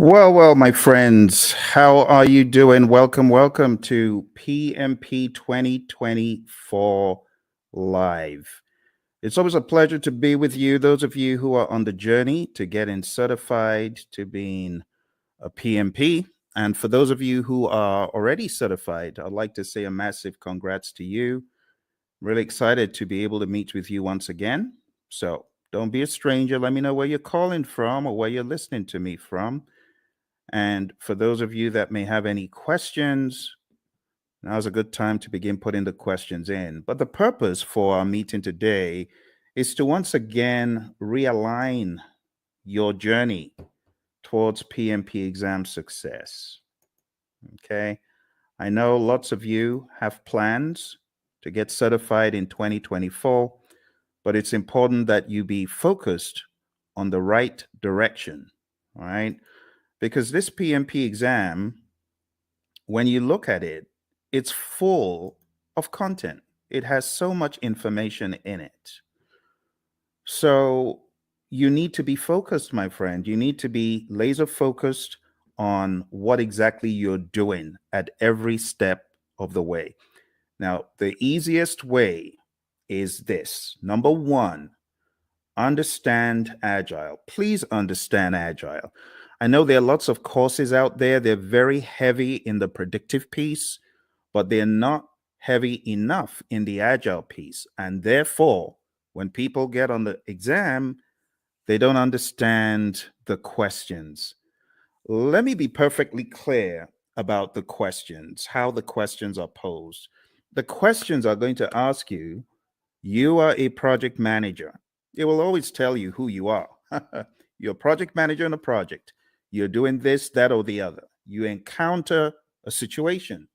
Well, my friends, how are you doing? Welcome to PMP 2024 Live. It's always a pleasure to be with you, those of you who are on the journey to getting certified to being a PMP. And for those of you who are already certified, I'd like to say a massive congrats to you. Really excited to be able to meet with you once again. So don't be a stranger. Let me know where you're calling from or where you're listening to me from. And for those of you that may have any questions, now's a good time to begin putting the questions in. But the purpose for our meeting today is to once again realign your journey towards PMP exam success. Okay. I know lots of you have plans to get certified in 2024, but it's important that you be focused on the right direction. All right. Because this PMP exam, when you look at it, it's full of content. It has so much information in it. So you need to be focused, my friend. You need to be laser focused on what exactly you're doing at every step of the way. Now, the easiest way is this. Number one, understand Agile. Please understand Agile. I know there are lots of courses out there. They're very heavy in the predictive piece, but they're not heavy enough in the Agile piece. And therefore, when people get on the exam, they don't understand the questions. Let me be perfectly clear about the questions, how the questions are posed. The questions are going to ask you, you are a project manager. It will always tell you who you are. You're a project manager in a project. You're doing this, that, or the other. You encounter a situation.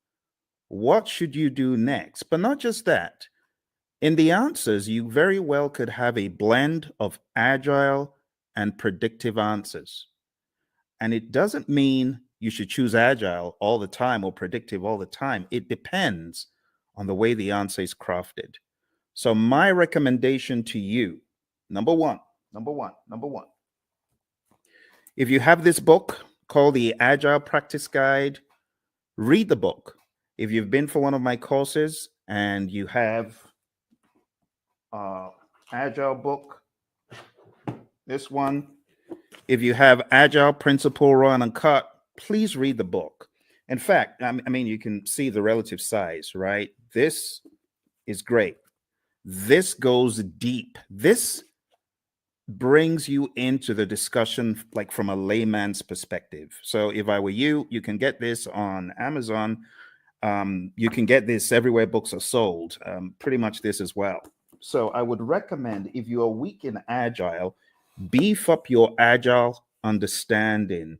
What should you do next? But not just that. In the answers, you very well could have a blend of agile and predictive answers. And it doesn't mean you should choose agile all the time or predictive all the time. It depends on the way the answer is crafted. So my recommendation to you, number one, if you have this book called the Agile Practice Guide, read the book. If you've been for one of my courses and you have Agile book, this one, if you have Agile Principle Run and Cut, please read the book. In fact, I mean, you can see the relative size, right? This is great. This goes deep. This brings you into the discussion like from a layman's perspective. So if I were you, you can get this on Amazon. You can get this everywhere books are sold, pretty much this as well. So I would recommend, if you are weak in Agile, beef up your Agile understanding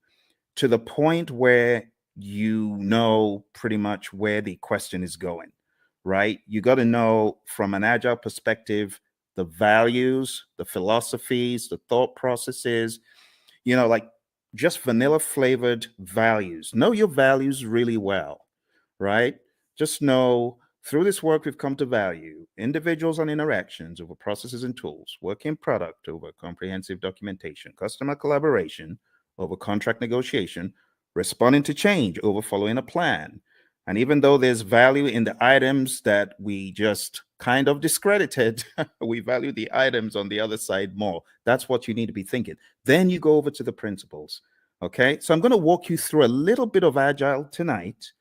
to the point where you know pretty much where the question is going, right? You got to know from an Agile perspective the values, the philosophies, the thought processes, like just vanilla flavored values. Know your values really well, right? Just know through this work, we've come to value individuals and interactions over processes and tools, work in product over comprehensive documentation, customer collaboration over contract negotiation, responding to change over following a plan. And even though there's value in the items that we just kind of discredited, we value the items on the other side more. That's what you need to be thinking. Then you go over to the principles. Okay. So I'm going to walk you through a little bit of Agile tonight,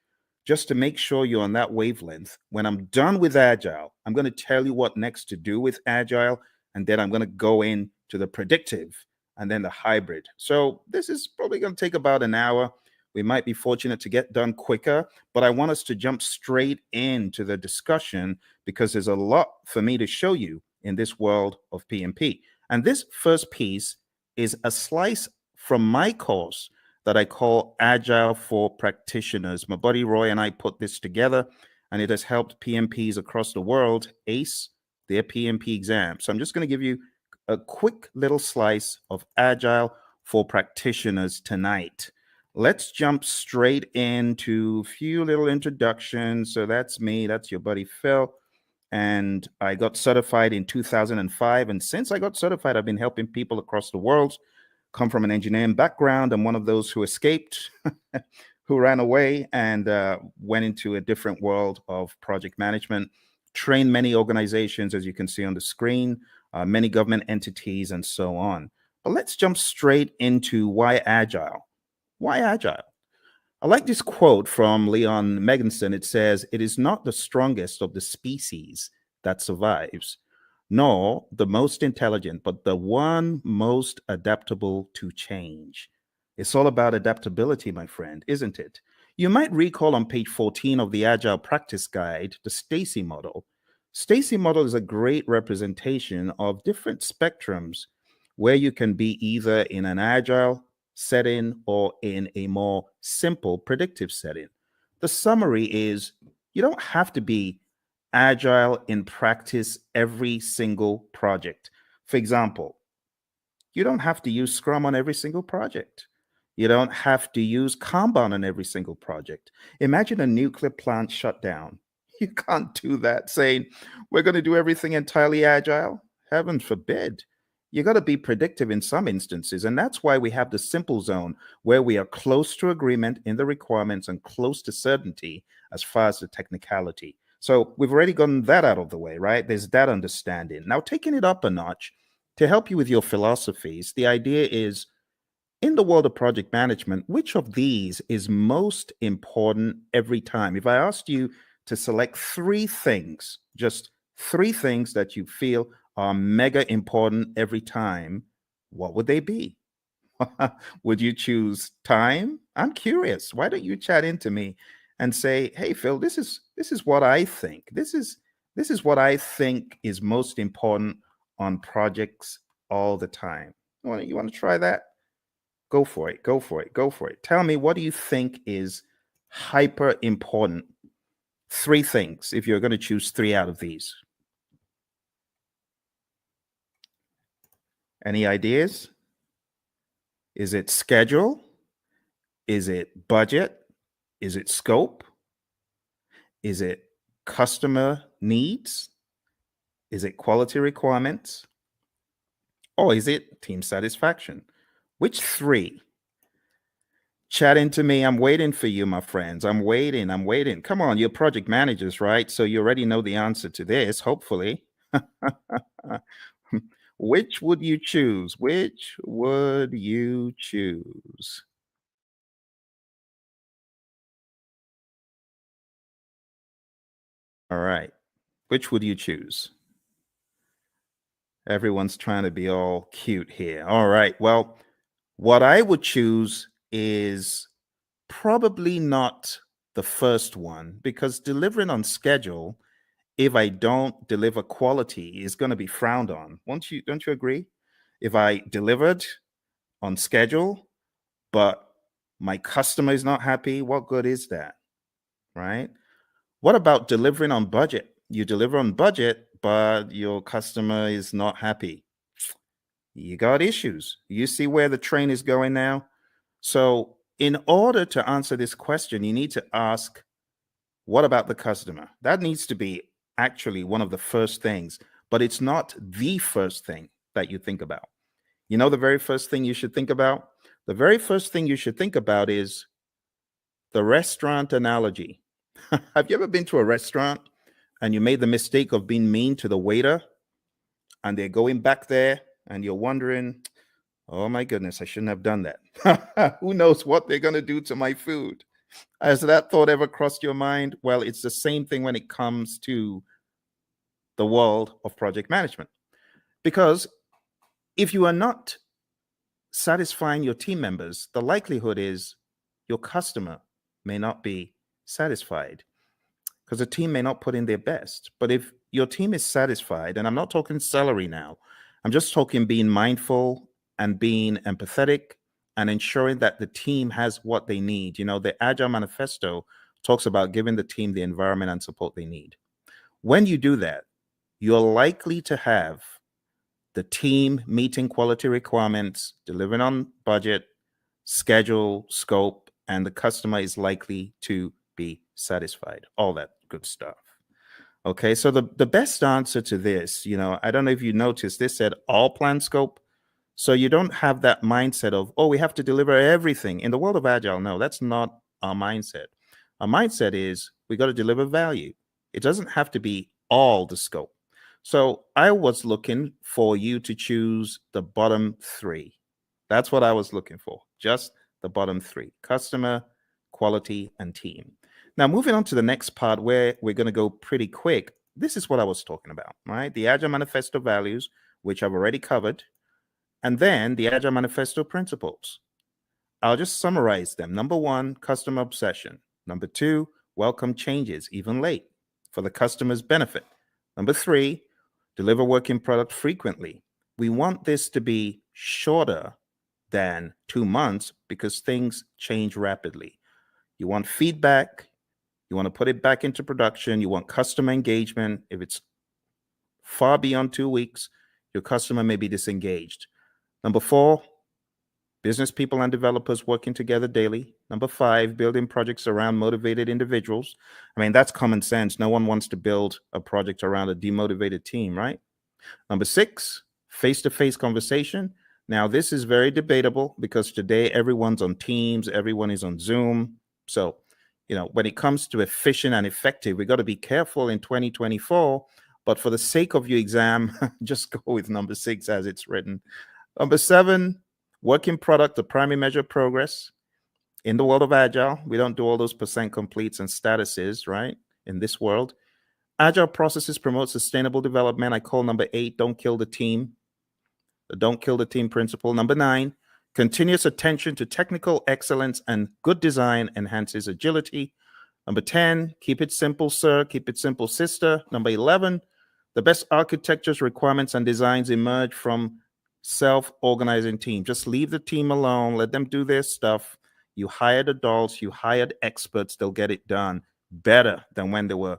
just to make sure you're on that wavelength. When I'm done with Agile, I'm going to tell you what next to do with Agile. And then I'm going to go into the predictive and then the hybrid. So this is probably going to take about an hour. We might be fortunate to get done quicker, but I want us to jump straight into the discussion because there's a lot for me to show you in this world of PMP. And this first piece is a slice from my course that I call Agile for Practitioners. My buddy Roy and I put this together, and it has helped PMPs across the world ace their PMP exam. So I'm just going to give you a quick little slice of Agile for Practitioners tonight. Let's jump straight into a few little introductions. So that's me. That's your buddy Phil. And I got certified in 2005. And since I got certified, I've been helping people across the world come from an engineering background. I'm one of those who escaped, who ran away and went into a different world of project management, trained many organizations, as you can see on the screen, many government entities, and so on. But let's jump straight into why agile. Why agile? I like this quote from Leon Meganson. It says, "It is not the strongest of the species that survives, nor the most intelligent, but the one most adaptable to change." It's all about adaptability, my friend, isn't it? You might recall on page 14 of the Agile Practice Guide, the Stacy model. Stacy model is a great representation of different spectrums where you can be either in an agile setting or in a more simple predictive setting. The summary is you don't have to be agile in practice every single project. For example, you don't have to use Scrum on every single project. You don't have to use Kanban on every single project. Imagine a nuclear plant shutdown. You can't do that saying, we're going to do everything entirely agile. Heaven forbid. You got to be predictive in some instances. And that's why we have the simple zone where we are close to agreement in the requirements and close to certainty as far as the technicality. So we've already gotten that out of the way, right? There's that understanding. Now, taking it up a notch to help you with your philosophies, the idea is in the world of project management, which of these is most important every time? If I asked you to select three things, just three things that you feel are mega important every time, what would they be? Would you choose time? I'm curious. Why don't you chat into me and say, "Hey, Phil, this is what I think. This is what I think is most important on projects all the time." You want to try that? Go for it. Go for it. Go for it. Tell me, what do you think is hyper important? Three things, if you're going to choose three out of these. Any ideas? Is it schedule? Is it budget? Is it scope? Is it customer needs? Is it quality requirements? Or is it team satisfaction? Which three? Chat into me. I'm waiting for you, my friends. I'm waiting. I'm waiting. Come on, you're project managers, right? So you already know the answer to this, hopefully. Which would you choose? Which would you choose? All right. Which would you choose? Everyone's trying to be all cute here. All right. Well, what I would choose is probably not the first one because delivering on schedule, if I don't deliver quality, is going to be frowned on. Don't you agree? If I delivered on schedule, but my customer is not happy, what good is that? Right? What about delivering on budget? You deliver on budget, but your customer is not happy. You got issues. You see where the train is going now? So, in order to answer this question, you need to ask, what about the customer? That needs to be actually one of the first things, but it's not the first thing that you think about. You know, the very first thing you should think about? The very first thing you should think about is the restaurant analogy. Have you ever been to a restaurant and you made the mistake of being mean to the waiter and they're going back there and you're wondering, oh my goodness, I shouldn't have done that. Who knows what they're going to do to my food? Has that thought ever crossed your mind? Well, it's the same thing when it comes to the world of project management. Because if you are not satisfying your team members, the likelihood is your customer may not be satisfied because the team may not put in their best. But if your team is satisfied, and I'm not talking salary now, I'm just talking being mindful and being empathetic and ensuring that the team has what they need. You know, the Agile Manifesto talks about giving the team the environment and support they need. When you do that, you're likely to have the team meeting quality requirements, delivering on budget, schedule, scope, and the customer is likely to be satisfied. All that good stuff. Okay, so the best answer to this, I don't know if you noticed, this said all plan scope. So you don't have that mindset of, oh, we have to deliver everything. In the world of Agile, no, that's not our mindset. Our mindset is we got to deliver value. It doesn't have to be all the scope. So I was looking for you to choose the bottom three. That's what I was looking for, just the bottom three: customer, quality, and team. Now, moving on to the next part where we're going to go pretty quick. This is what I was talking about, right? The Agile Manifesto values, which I've already covered, and then the Agile Manifesto principles. I'll just summarize them. Number one, customer obsession. Number two, welcome changes, even late, for the customer's benefit. Number three, deliver working product frequently. We want this to be shorter than 2 months because things change rapidly. You want feedback. You want to put it back into production. You want customer engagement. If it's far beyond 2 weeks, your customer may be disengaged. Number four, business people and developers working together daily. Number five, building projects around motivated individuals. I mean, that's common sense. No one wants to build a project around a demotivated team, right? Number six, face-to-face conversation. Now, this is very debatable because today everyone's on Teams, everyone is on Zoom. So, when it comes to efficient and effective, we got to be careful in 2024. But for the sake of your exam, just go with number six as it's written. Number seven, working product, the primary measure of progress. In the world of Agile, we don't do all those percent completes and statuses, right? In this world, Agile processes promote sustainable development. I call number 8, don't kill the team. The don't kill the team principle. Number 9, continuous attention to technical excellence and good design enhances agility. Number 10, keep it simple, sir. Keep it simple, sister. Number 11, the best architectures, requirements, and designs emerge from self-organizing team. Just leave the team alone. Let them do their stuff. You hired adults. You hired experts. They'll get it done better than when they were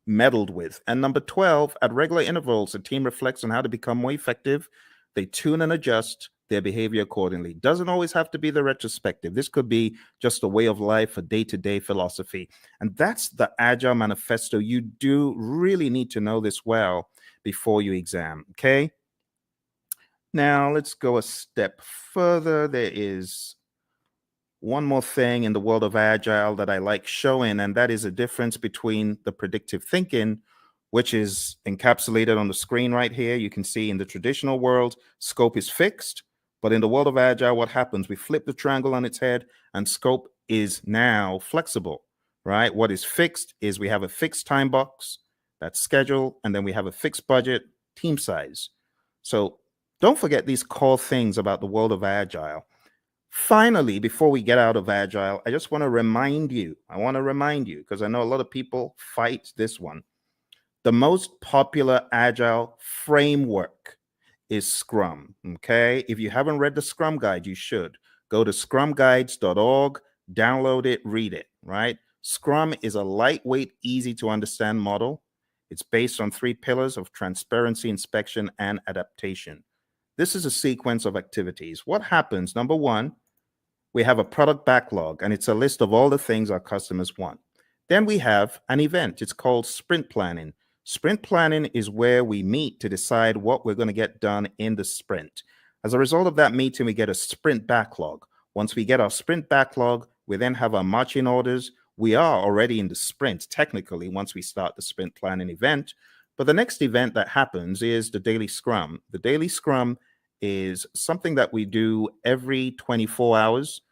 meddled with. And number 12, at regular intervals, the team reflects on how to become more effective. They tune and adjust their behavior accordingly. Doesn't always have to be the retrospective. This could be just a way of life, a day-to-day philosophy. And that's the Agile Manifesto. You do really need to know this well before you exam, okay? Now, let's go a step further. There is one more thing in the world of Agile that I like showing, and that is a difference between the predictive thinking, which is encapsulated on the screen right here. You can see in the traditional world, scope is fixed, but in the world of Agile, what happens? We flip the triangle on its head, and scope is now flexible, right? What is fixed is we have a fixed time box, that's schedule, and then we have a fixed budget, team size. So don't forget these core things about the world of Agile. Finally, before we get out of Agile, I just want to remind you, because I know a lot of people fight this one. The most popular Agile framework is Scrum, okay? If you haven't read the Scrum Guide, you should. Go to scrumguides.org, download it, read it, right? Scrum is a lightweight, easy to understand model. It's based on 3 pillars of transparency, inspection, and adaptation. This is a sequence of activities. What happens? Number 1, we have a product backlog, and it's a list of all the things our customers want. Then we have an event. It's called sprint planning. Sprint planning is where we meet to decide what we're going to get done in the sprint. As a result of that meeting, we get a sprint backlog. Once we get our sprint backlog, we then have our marching orders. We are already in the sprint, technically, once we start the sprint planning event. But the next event that happens is the daily scrum. The daily scrum is something that we do every 24 hours.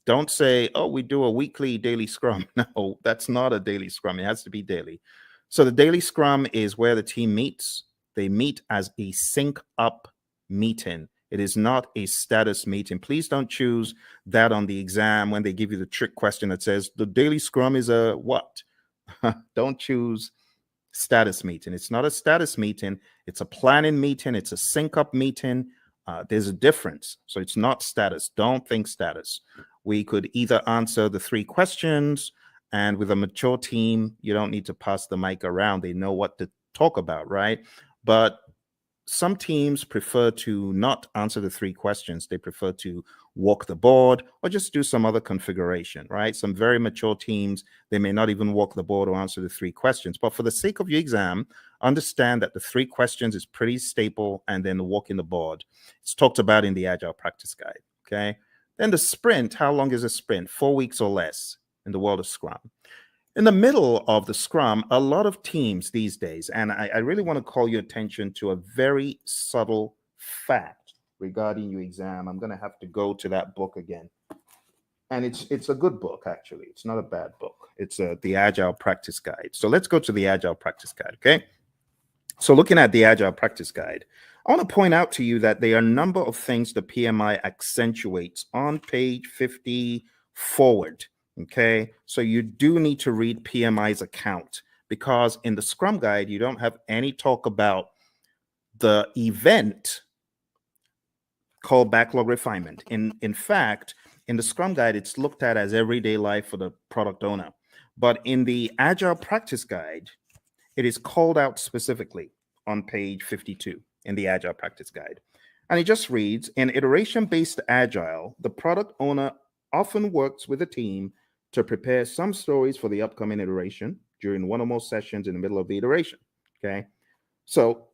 Don't say, oh, we do a weekly daily scrum. No, that's not a daily scrum. It has to be daily. So the daily scrum is where the team meets. They meet as a sync up meeting. It is not a status meeting. Please don't choose that on the exam when they give you the trick question that says the daily scrum is a what? Don't choose status meeting. It's not a status meeting. It's a planning meeting. It's a sync up meeting. There's a difference. So it's not status. Don't think status. We could either answer the 3 questions, and with a mature team, you don't need to pass the mic around. They know what to talk about, right? But some teams prefer to not answer the 3 questions. They prefer to walk the board or just do some other configuration, right? Some very mature teams, they may not even walk the board or answer the 3 questions. But for the sake of your exam, understand that the 3 questions is pretty staple, and then the walking the board. It's talked about in the Agile Practice Guide, okay? Then the sprint, how long is a sprint? 4 weeks or less in the world of Scrum. In the middle of the Scrum, a lot of teams these days, and I really want to call your attention to a very subtle fact regarding your exam. I'm going to have to go to that book again. And it's a good book, actually. It's not a bad book. It's the Agile Practice Guide. So let's go to the Agile Practice Guide, okay? So looking at the Agile Practice Guide, I want to point out to you that there are a number of things the PMI accentuates on page 50 forward. Okay, so you do need to read PMI's account, because in the Scrum Guide, you don't have any talk about the event called backlog refinement. In fact, in the Scrum Guide, it's looked at as everyday life for the product owner. But in the Agile Practice Guide, it is called out specifically on page 52 in the Agile Practice Guide. And it just reads, in iteration-based Agile, the product owner often works with a team to prepare some stories for the upcoming iteration during one or more sessions in the middle of the iteration, okay? So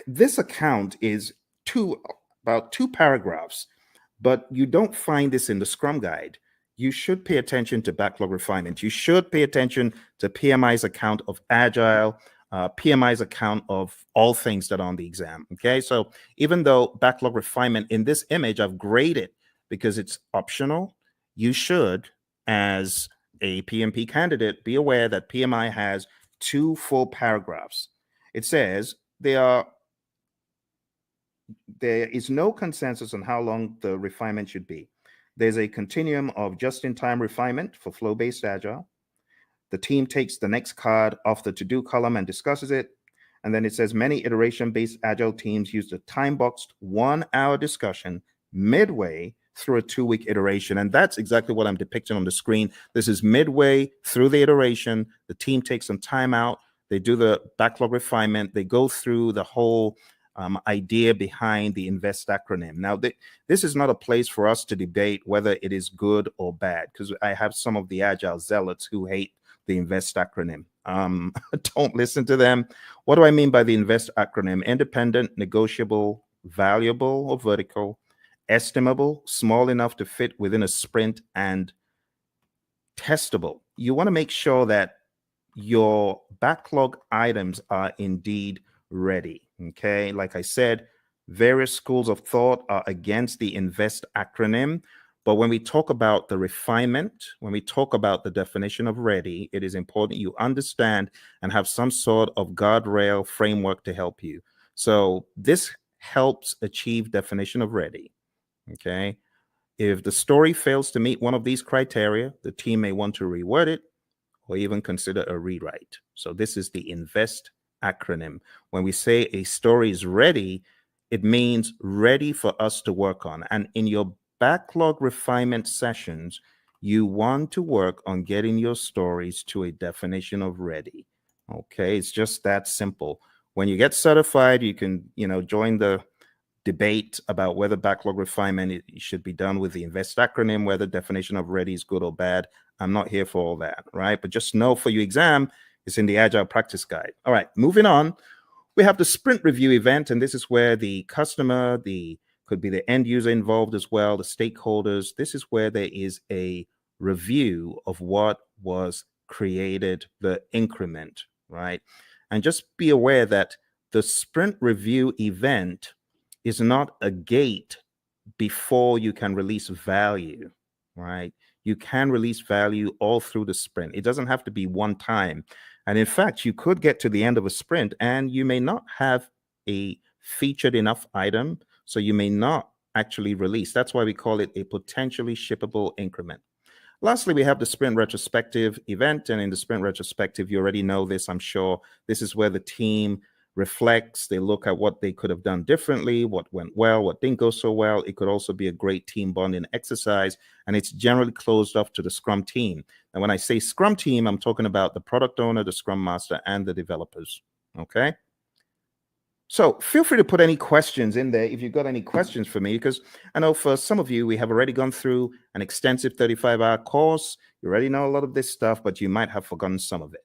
this account is about 2 paragraphs, but you don't find this in the Scrum Guide. You should pay attention to backlog refinement. You should pay attention to PMI's account of Agile, PMI's account of all things that are on the exam, okay? So even though backlog refinement in this image I've graded because it's optional, you should, as a PMP candidate, be aware that PMI has 2 full paragraphs. It says there is no consensus on how long the refinement should be. There's a continuum of just-in-time refinement for flow-based Agile. The team takes the next card off the to-do column and discusses it. And then it says many iteration-based Agile teams use the time-boxed 1-hour discussion midway through a 2-week iteration. And that's exactly what I'm depicting on the screen. This is midway through the iteration. The team takes some time out. They do the backlog refinement. They go through the whole idea behind the INVEST acronym. Now, this is not a place for us to debate whether it is good or bad, because I have some of the Agile zealots who hate the INVEST acronym. Don't listen to them. What do I mean by the INVEST acronym? Independent, negotiable, valuable or vertical, estimable, small enough to fit within a sprint, and testable. You want to make sure that your backlog items are indeed ready. Okay, like I said, various schools of thought are against the INVEST acronym. But when we talk about the refinement, when we talk about the definition of ready, it is important you understand and have some sort of guardrail framework to help you. So this helps achieve definition of ready. Okay. If the story fails to meet one of these criteria, the team may want to reword it or even consider a rewrite. So this is the INVEST acronym. When we say a story is ready, it means ready for us to work on. And in your backlog refinement sessions, you want to work on getting your stories to a definition of ready. Okay, it's just that simple. When you get certified, you can, join the debate about whether backlog refinement should be done with the INVEST acronym, whether definition of ready is good or bad. I'm not here for all that, right? But just know for your exam, it's in the Agile Practice Guide. All right, moving on. We have the sprint review event, and this is where the customer, could be the end user involved as well, the stakeholders. This is where there is a review of what was created, the increment, right? And just be aware that the sprint review event is not a gate before you can release value, right? You can release value all through the sprint. It doesn't have to be one time. And in fact, you could get to the end of a sprint and you may not have a featured enough item, so you may not actually release. That's why we call it a potentially shippable increment. Lastly, we have the sprint retrospective event. And in the sprint retrospective, you already know this, I'm sure. This is where the team reflects, they look at what they could have done differently, what went well, what didn't go so well. It could also be a great team bonding exercise, and it's generally closed off to the Scrum team. And when I say Scrum team, I'm talking about the product owner, the Scrum master, and the developers, okay? So feel free to put any questions in there if you've got any questions for me, because I know for some of you, we have already gone through an extensive 35-hour course. You already know a lot of this stuff, but you might have forgotten some of it.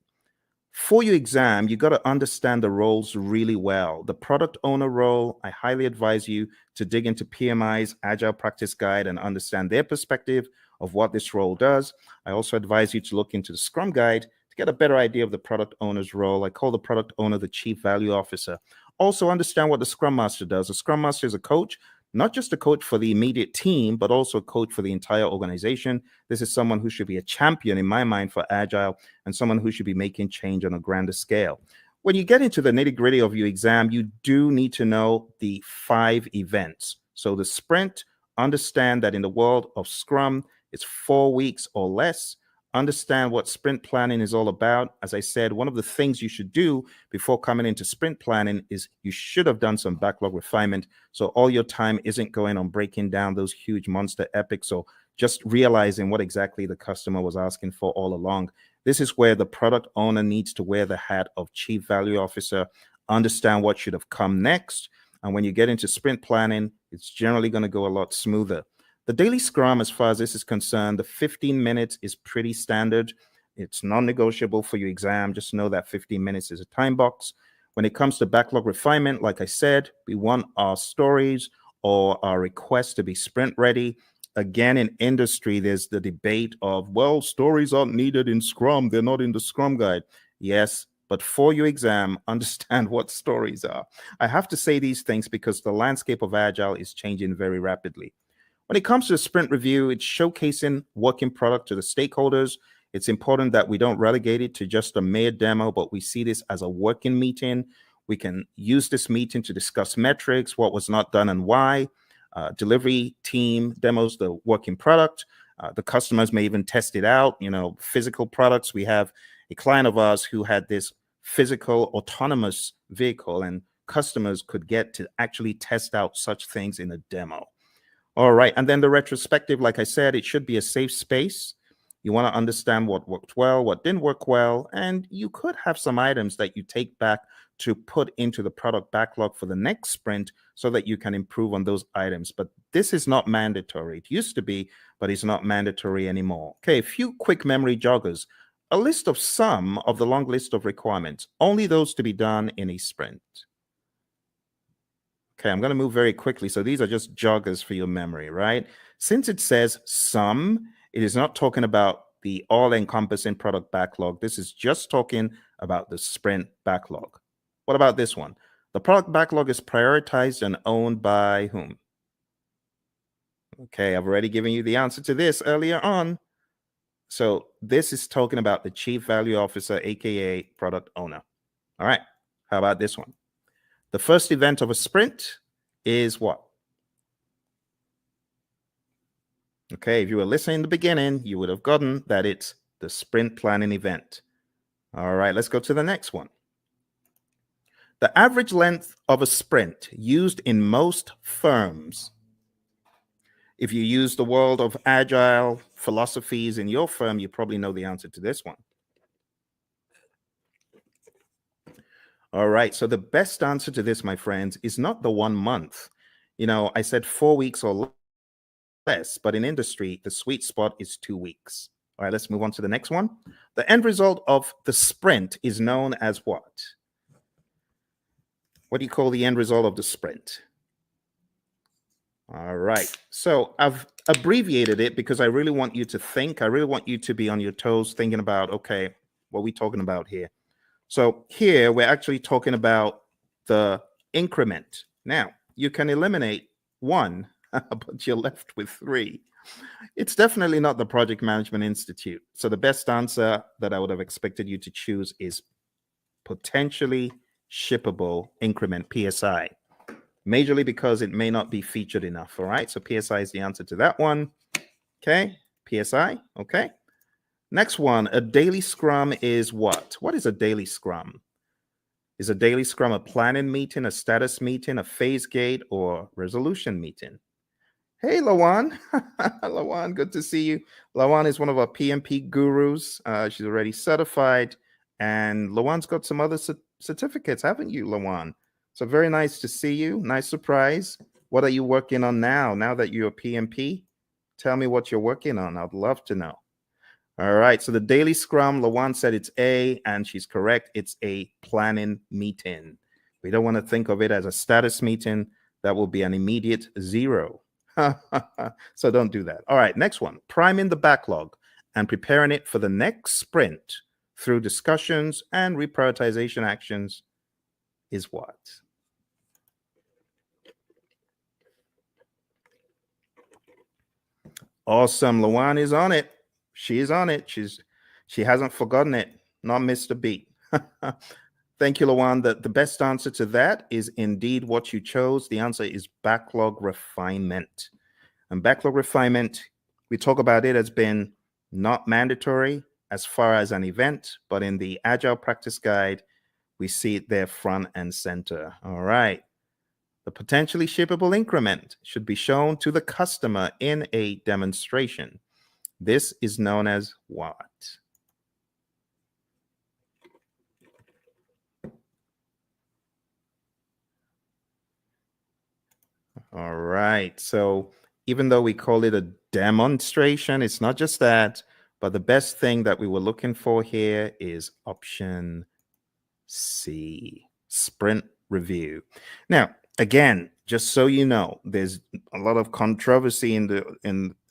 For your exam, you got to understand the roles really well. The product owner role, I highly advise you to dig into PMI's Agile Practice Guide and understand their perspective of what this role does. I also advise you to look into the Scrum Guide to get a better idea of the product owner's role. I call the product owner the Chief Value Officer. Also understand what the Scrum Master does. The Scrum Master is a coach, not just a coach for the immediate team, but also a coach for the entire organization. This is someone who should be a champion in my mind for Agile and someone who should be making change on a grander scale. When you get into the nitty-gritty of your exam, you do need to know the 5 events. So the sprint, understand that in the world of Scrum, it's 4 weeks or less. Understand what sprint planning is all about. As I said, one of the things you should do before coming into sprint planning is you should have done some backlog refinement. So all your time isn't going on breaking down those huge monster epics or just realizing what exactly the customer was asking for all along. This is where the product owner needs to wear the hat of Chief Value Officer, understand what should have come next. And when you get into sprint planning, it's generally going to go a lot smoother. The daily scrum, as far as this is concerned, the 15 minutes is pretty standard. It's non-negotiable for your exam. Just know that 15 minutes is a time box. When it comes to backlog refinement, like I said, we want our stories or our requests to be sprint ready. Again, in industry, there's the debate of, well, stories aren't needed in Scrum. They're not in the Scrum Guide. Yes, but for your exam, understand what stories are. I have to say these things because the landscape of Agile is changing very rapidly. When it comes to the sprint review, it's showcasing working product to the stakeholders. It's important that we don't relegate it to just a mere demo, but we see this as a working meeting. We can use this meeting to discuss metrics, what was not done and why. Delivery team demos the working product. The customers may even test it out. Physical products. We have a client of ours who had this physical autonomous vehicle, and customers could get to actually test out such things in a demo. All right. And then the retrospective, like I said, it should be a safe space. You want to understand what worked well, what didn't work well, and you could have some items that you take back to put into the product backlog for the next sprint so that you can improve on those items. But this is not mandatory. It used to be, but it's not mandatory anymore. Okay, a few quick memory joggers. A list of some of the long list of requirements, only those to be done in a sprint. Okay, I'm going to move very quickly. So these are just joggers for your memory, right? Since it says some, it is not talking about the all-encompassing product backlog. This is just talking about the sprint backlog. What about this one? The product backlog is prioritized and owned by whom? Okay, I've already given you the answer to this earlier on. So this is talking about the Chief Value Officer, aka product owner. All right, how about this one? The first event of a sprint is what? Okay, if you were listening in the beginning, you would have gotten that it's the sprint planning event. All right, let's go to the next one. The average length of a sprint used in most firms. If you use the world of Agile philosophies in your firm, you probably know the answer to this one. All right, so the best answer to this, my friends, is not the 1 month. I said 4 weeks or less, but in industry, the sweet spot is 2 weeks. All right, let's move on to the next one. The end result of the sprint is known as what? What do you call the end result of the sprint? All right, so I've abbreviated it because I really want you to think. I really want you to be on your toes thinking about, okay, what are we talking about here? So here we're actually talking about the increment. Now, you can eliminate 1, but you're left with 3. It's definitely not the Project Management Institute. So the best answer that I would have expected you to choose is potentially shippable increment, PSI. Majorly because it may not be featured enough. All right, so PSI is the answer to that one. Okay, PSI. Okay. Next one, a daily scrum is what? What is a daily scrum? Is a daily scrum a planning meeting, a status meeting, a phase gate, or resolution meeting? Hey, Lawan. Lawan, good to see you. Lawan is one of our PMP gurus. She's already certified. And Lawan's got some other certificates, haven't you, Lawan? So very nice to see you. Nice surprise. What are you working on now that you're a PMP? Tell me what you're working on. I'd love to know. All right. So the daily scrum, Lawan said it's A, and she's correct. It's a planning meeting. We don't want to think of it as a status meeting. That will be an immediate 0. So don't do that. All right. Next one, priming the backlog and preparing it for the next sprint through discussions and reprioritization actions is what? Awesome. Lawan is on it. She is on it. She hasn't forgotten it. Not missed a beat. Thank you, Lawan. The best answer to that is indeed what you chose. The answer is backlog refinement. And backlog refinement, we talk about it as being not mandatory as far as an event, but in the Agile Practice Guide, we see it there front and center. All right. The potentially shippable increment should be shown to the customer in a demonstration. This is known as what? All right. So even though we call it a demonstration, it's not just that, but the best thing that we were looking for here is option C, sprint review. Now, again, just so you know, there's a lot of controversy in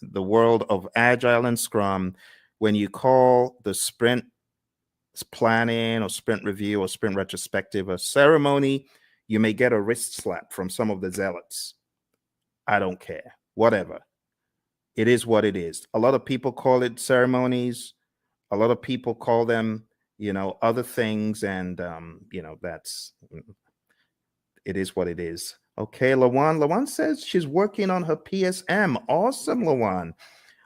the world of Agile and Scrum when you call the sprint planning or sprint review or sprint retrospective a ceremony. You may get a wrist slap from some of the zealots. I don't care. Whatever. It is what it is. A lot of people call it ceremonies. A lot of people call them, other things, and that's it is what it is. Okay, Lawan. Lawan says she's working on her PSM. Awesome, Lawan.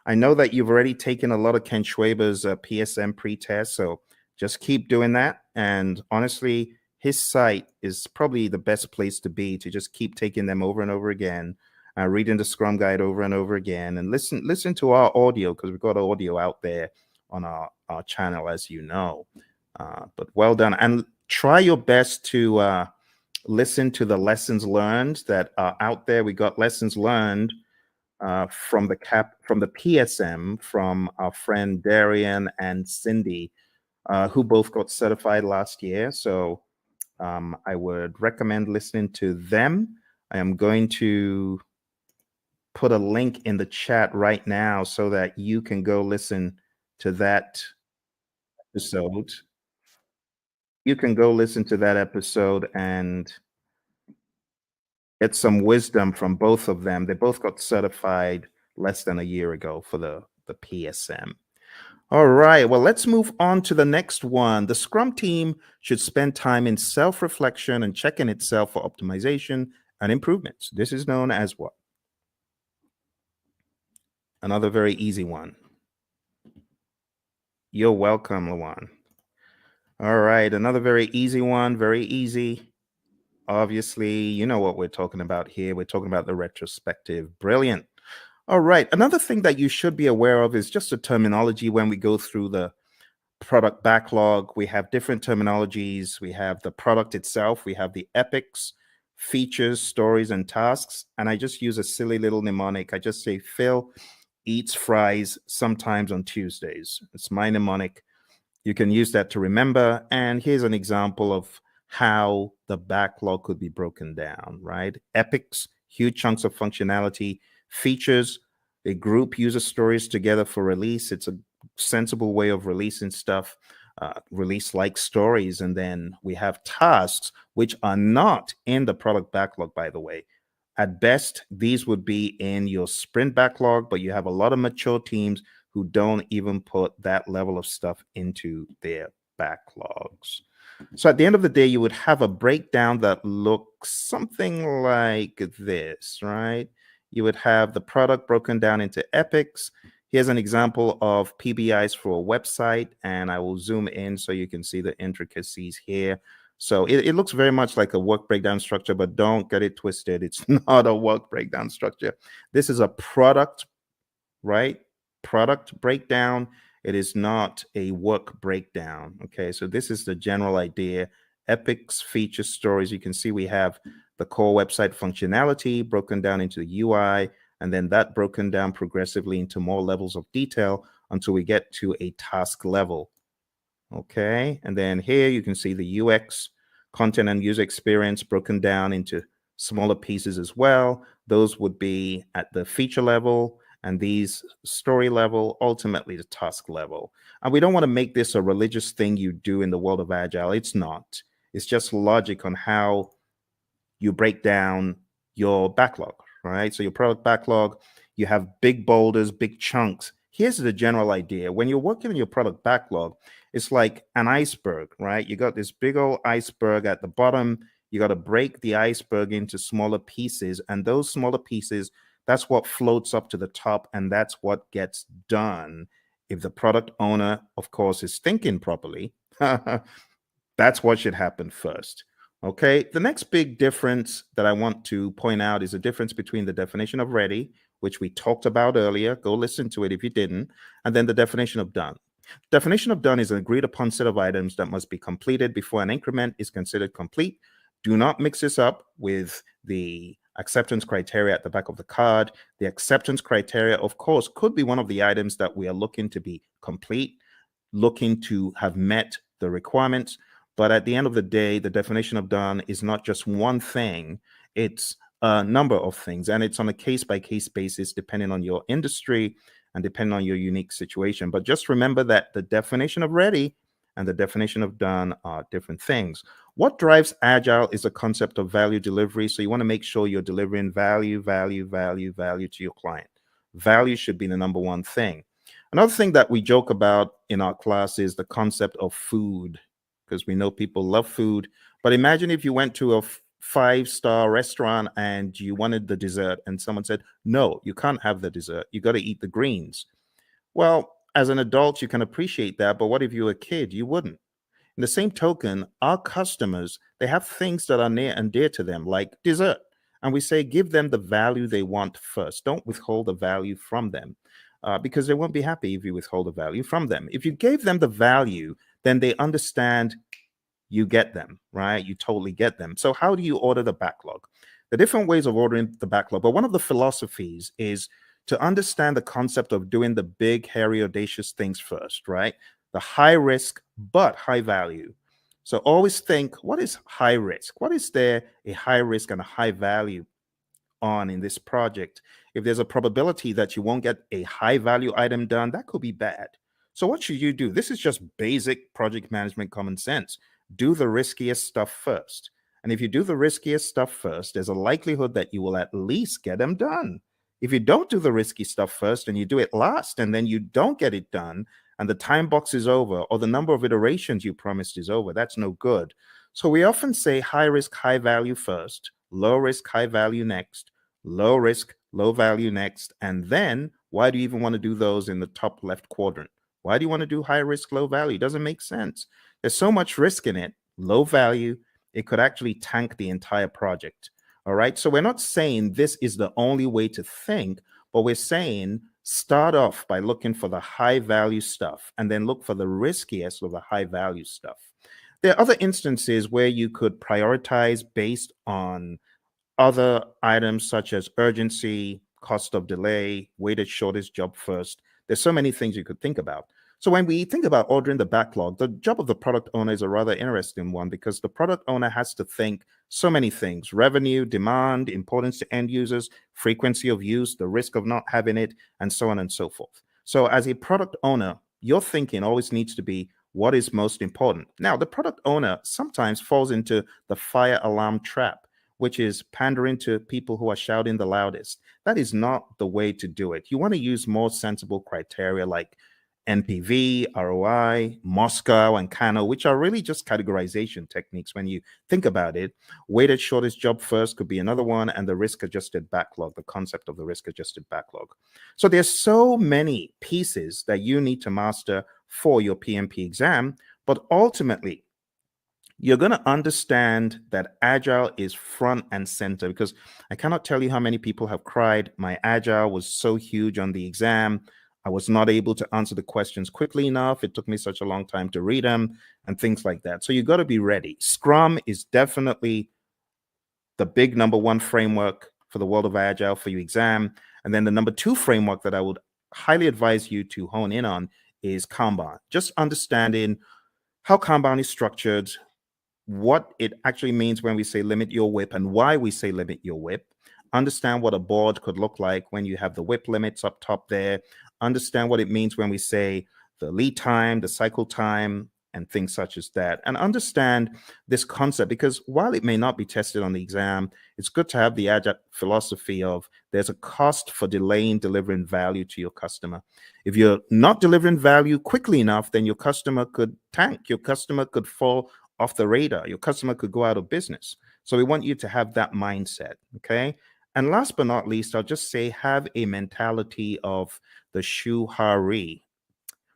I know that you've already taken a lot of Ken Schwaber's PSM pre-test, so just keep doing that. And honestly, his site is probably the best place to be to just keep taking them over and over again, reading the Scrum Guide over and over again, and listen to our audio, because we've got audio out there on our channel, as you know. But well done, and try your best to listen to the lessons learned that are out there. We got lessons learned from the PSM from our friend Darian and Cindy, who both got certified last year. So I would recommend listening to them. I am going to put a link in the chat right now so that you can go listen to that episode. You can go listen to that episode and get some wisdom from both of them. They both got certified less than a year ago for the PSM. All right, well, let's move on to the next one. The Scrum team should spend time in self-reflection and checking itself for optimization and improvements. This is known as what? Another very easy one. You're welcome, Lawan. All right, another very easy one, very easy. Obviously, you know what we're talking about here. We're talking about the retrospective. Brilliant. All right, another thing that you should be aware of is just the terminology when we go through the product backlog. We have different terminologies. We have the product itself. We have the epics, features, stories, and tasks. And I just use a silly little mnemonic. I just say Phil eats fries sometimes on Tuesdays. It's my mnemonic. You can use that to remember. And here's an example of how the backlog could be broken down, right? Epics, huge chunks of functionality. Features, a group uses stories together for release. It's a sensible way of releasing stuff, release like stories. And then we have tasks, which are not in the product backlog, by the way. At best, these would be in your sprint backlog, but you have a lot of mature teams who don't even put that level of stuff into their backlogs. So at the end of the day, you would have a breakdown that looks something like this, right? You would have the product broken down into epics. Here's an example of PBIs for a website, and I will zoom in so you can see the intricacies here. So it looks very much like a work breakdown structure, but don't get it twisted. It's not a work breakdown structure. This is a product, right? Product breakdown. It is not a work breakdown. Okay, so this is the general idea. epics, features, stories. You can see we have the core website functionality broken down into the UI, and then that broken down progressively into more levels of detail until we get to a task level. Okay, and then here you can see the UX, content and user experience broken down into smaller pieces as well. Those would be at the feature level, and these story level, ultimately the task level. And we don't want to make this a religious thing you do in the world of Agile. It's not. It's just logic on how you break down your backlog, right? So your product backlog, you have big boulders, big chunks. Here's the general idea. When you're working on your product backlog, it's like an iceberg, right? You got this big old iceberg at the bottom. You got to break the iceberg into smaller pieces. And those smaller pieces, that's what floats up to the top. And that's what gets done. If the product owner, of course, is thinking properly, that's what should happen first. Okay, the next big difference that I want to point out is the difference between the definition of ready, which we talked about earlier. Go listen to it if you didn't, and then the definition of done. Definition of done is an agreed upon set of items that must be completed before an increment is considered complete. Do not mix this up with the acceptance criteria at the back of the card. The acceptance criteria, of course, could be one of the items that we are looking to be complete, looking to have met the requirements. But at the end of the day, the definition of done is not just one thing, it's a number of things. And it's on a case-by-case basis, depending on your industry and depending on your unique situation. But just remember that the definition of ready and the definition of done are different things. What drives Agile is a concept of value delivery. So you want to make sure you're delivering value to your client. Value should be the number one thing. Another thing that we joke about in our class is the concept of food, because we know people love food. But imagine if you went to a five-star restaurant and you wanted the dessert and someone said, no, you can't have the dessert. You got to eat the greens. Well, as an adult, you can appreciate that. But what if you were a kid? You wouldn't. In the same token, our customers, they have things that are near and dear to them, like dessert. And we say, give them the value they want first. Don't withhold the value from them. Because they won't be happy if you withhold the value from them. If you gave them the value, then they understand you get them, right? You totally get them. So how do you order the backlog? The different ways of ordering the backlog, but one of the philosophies is to understand the concept of doing the big, hairy, audacious things first, right? The high risk, but high value. So always think, what is high risk? What is there a high risk and a high value on in this project? If there's a probability that you won't get a high value item done, that could be bad. So what should you do? This is just basic project management common sense. Do the riskiest stuff first. And if you do the riskiest stuff first, there's a likelihood that you will at least get them done. If you don't do the risky stuff first and you do it last and then you don't get it done and the time box is over or the number of iterations you promised is over, that's no good. So we often say high risk, high value first, low risk, high value next, low risk, low value next. And then why do you even want to do those in the top left quadrant? Why do you want to do high risk, low value? It doesn't make sense. There's so much risk in it. Low value, it could actually tank the entire project. All right. So we're not saying this is the only way to think, but we're saying start off by looking for the high value stuff and then look for the riskiest of the high value stuff. There are other instances where you could prioritize based on other items such as urgency, cost of delay, weighted shortest job first. There's so many things you could think about. So when we think about ordering the backlog, the job of the product owner is a rather interesting one because the product owner has to think so many things: revenue, demand, importance to end users, frequency of use, the risk of not having it, and so on and so forth. So as a product owner, your thinking always needs to be what is most important. Now, the product owner sometimes falls into the fire alarm trap, which is pandering to people who are shouting the loudest. That is not the way to do it. You want to use more sensible criteria like NPV, ROI, Moscow, and Kano, which are really just categorization techniques when you think about it. Weighted shortest job first could be another one, and the risk-adjusted backlog, the concept of the risk-adjusted backlog. So there's so many pieces that you need to master for your PMP exam, but ultimately, you're going to understand that Agile is front and center, because I cannot tell you how many people have cried, my Agile was so huge on the exam. I was not able to answer the questions quickly enough. It took me such a long time to read them and things like that. So you got to be ready. Scrum is definitely the big number one framework for the world of Agile for your exam. And then the number two framework that I would highly advise you to hone in on is Kanban. Just understanding how Kanban is structured, what it actually means when we say limit your WIP and why we say limit your WIP. Understand what a board could look like when you have the WIP limits up top there. Understand what it means when we say the lead time, the cycle time, and things such as that. And understand this concept, because while it may not be tested on the exam, it's good to have the Agile philosophy of there's a cost for delaying delivering value to your customer. If you're not delivering value quickly enough, then your customer could tank. Your customer could fall off the radar. Your customer could go out of business. So we want you to have that mindset, okay? And last but not least, I'll just say have a mentality of the shuhari,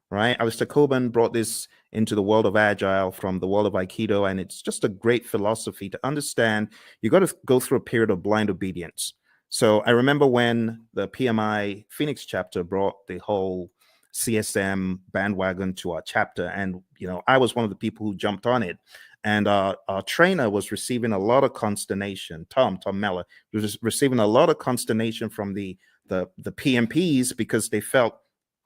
right? Alistair Coburn brought this into the world of Agile from the world of Aikido, and it's just a great philosophy to understand. You got to go through a period of blind obedience. So I remember when the PMI Phoenix chapter brought the whole CSM bandwagon to our chapter, and I was one of the people who jumped on it. And our trainer was receiving a lot of consternation. Tom Meller was receiving a lot of consternation from the PMPs because they felt,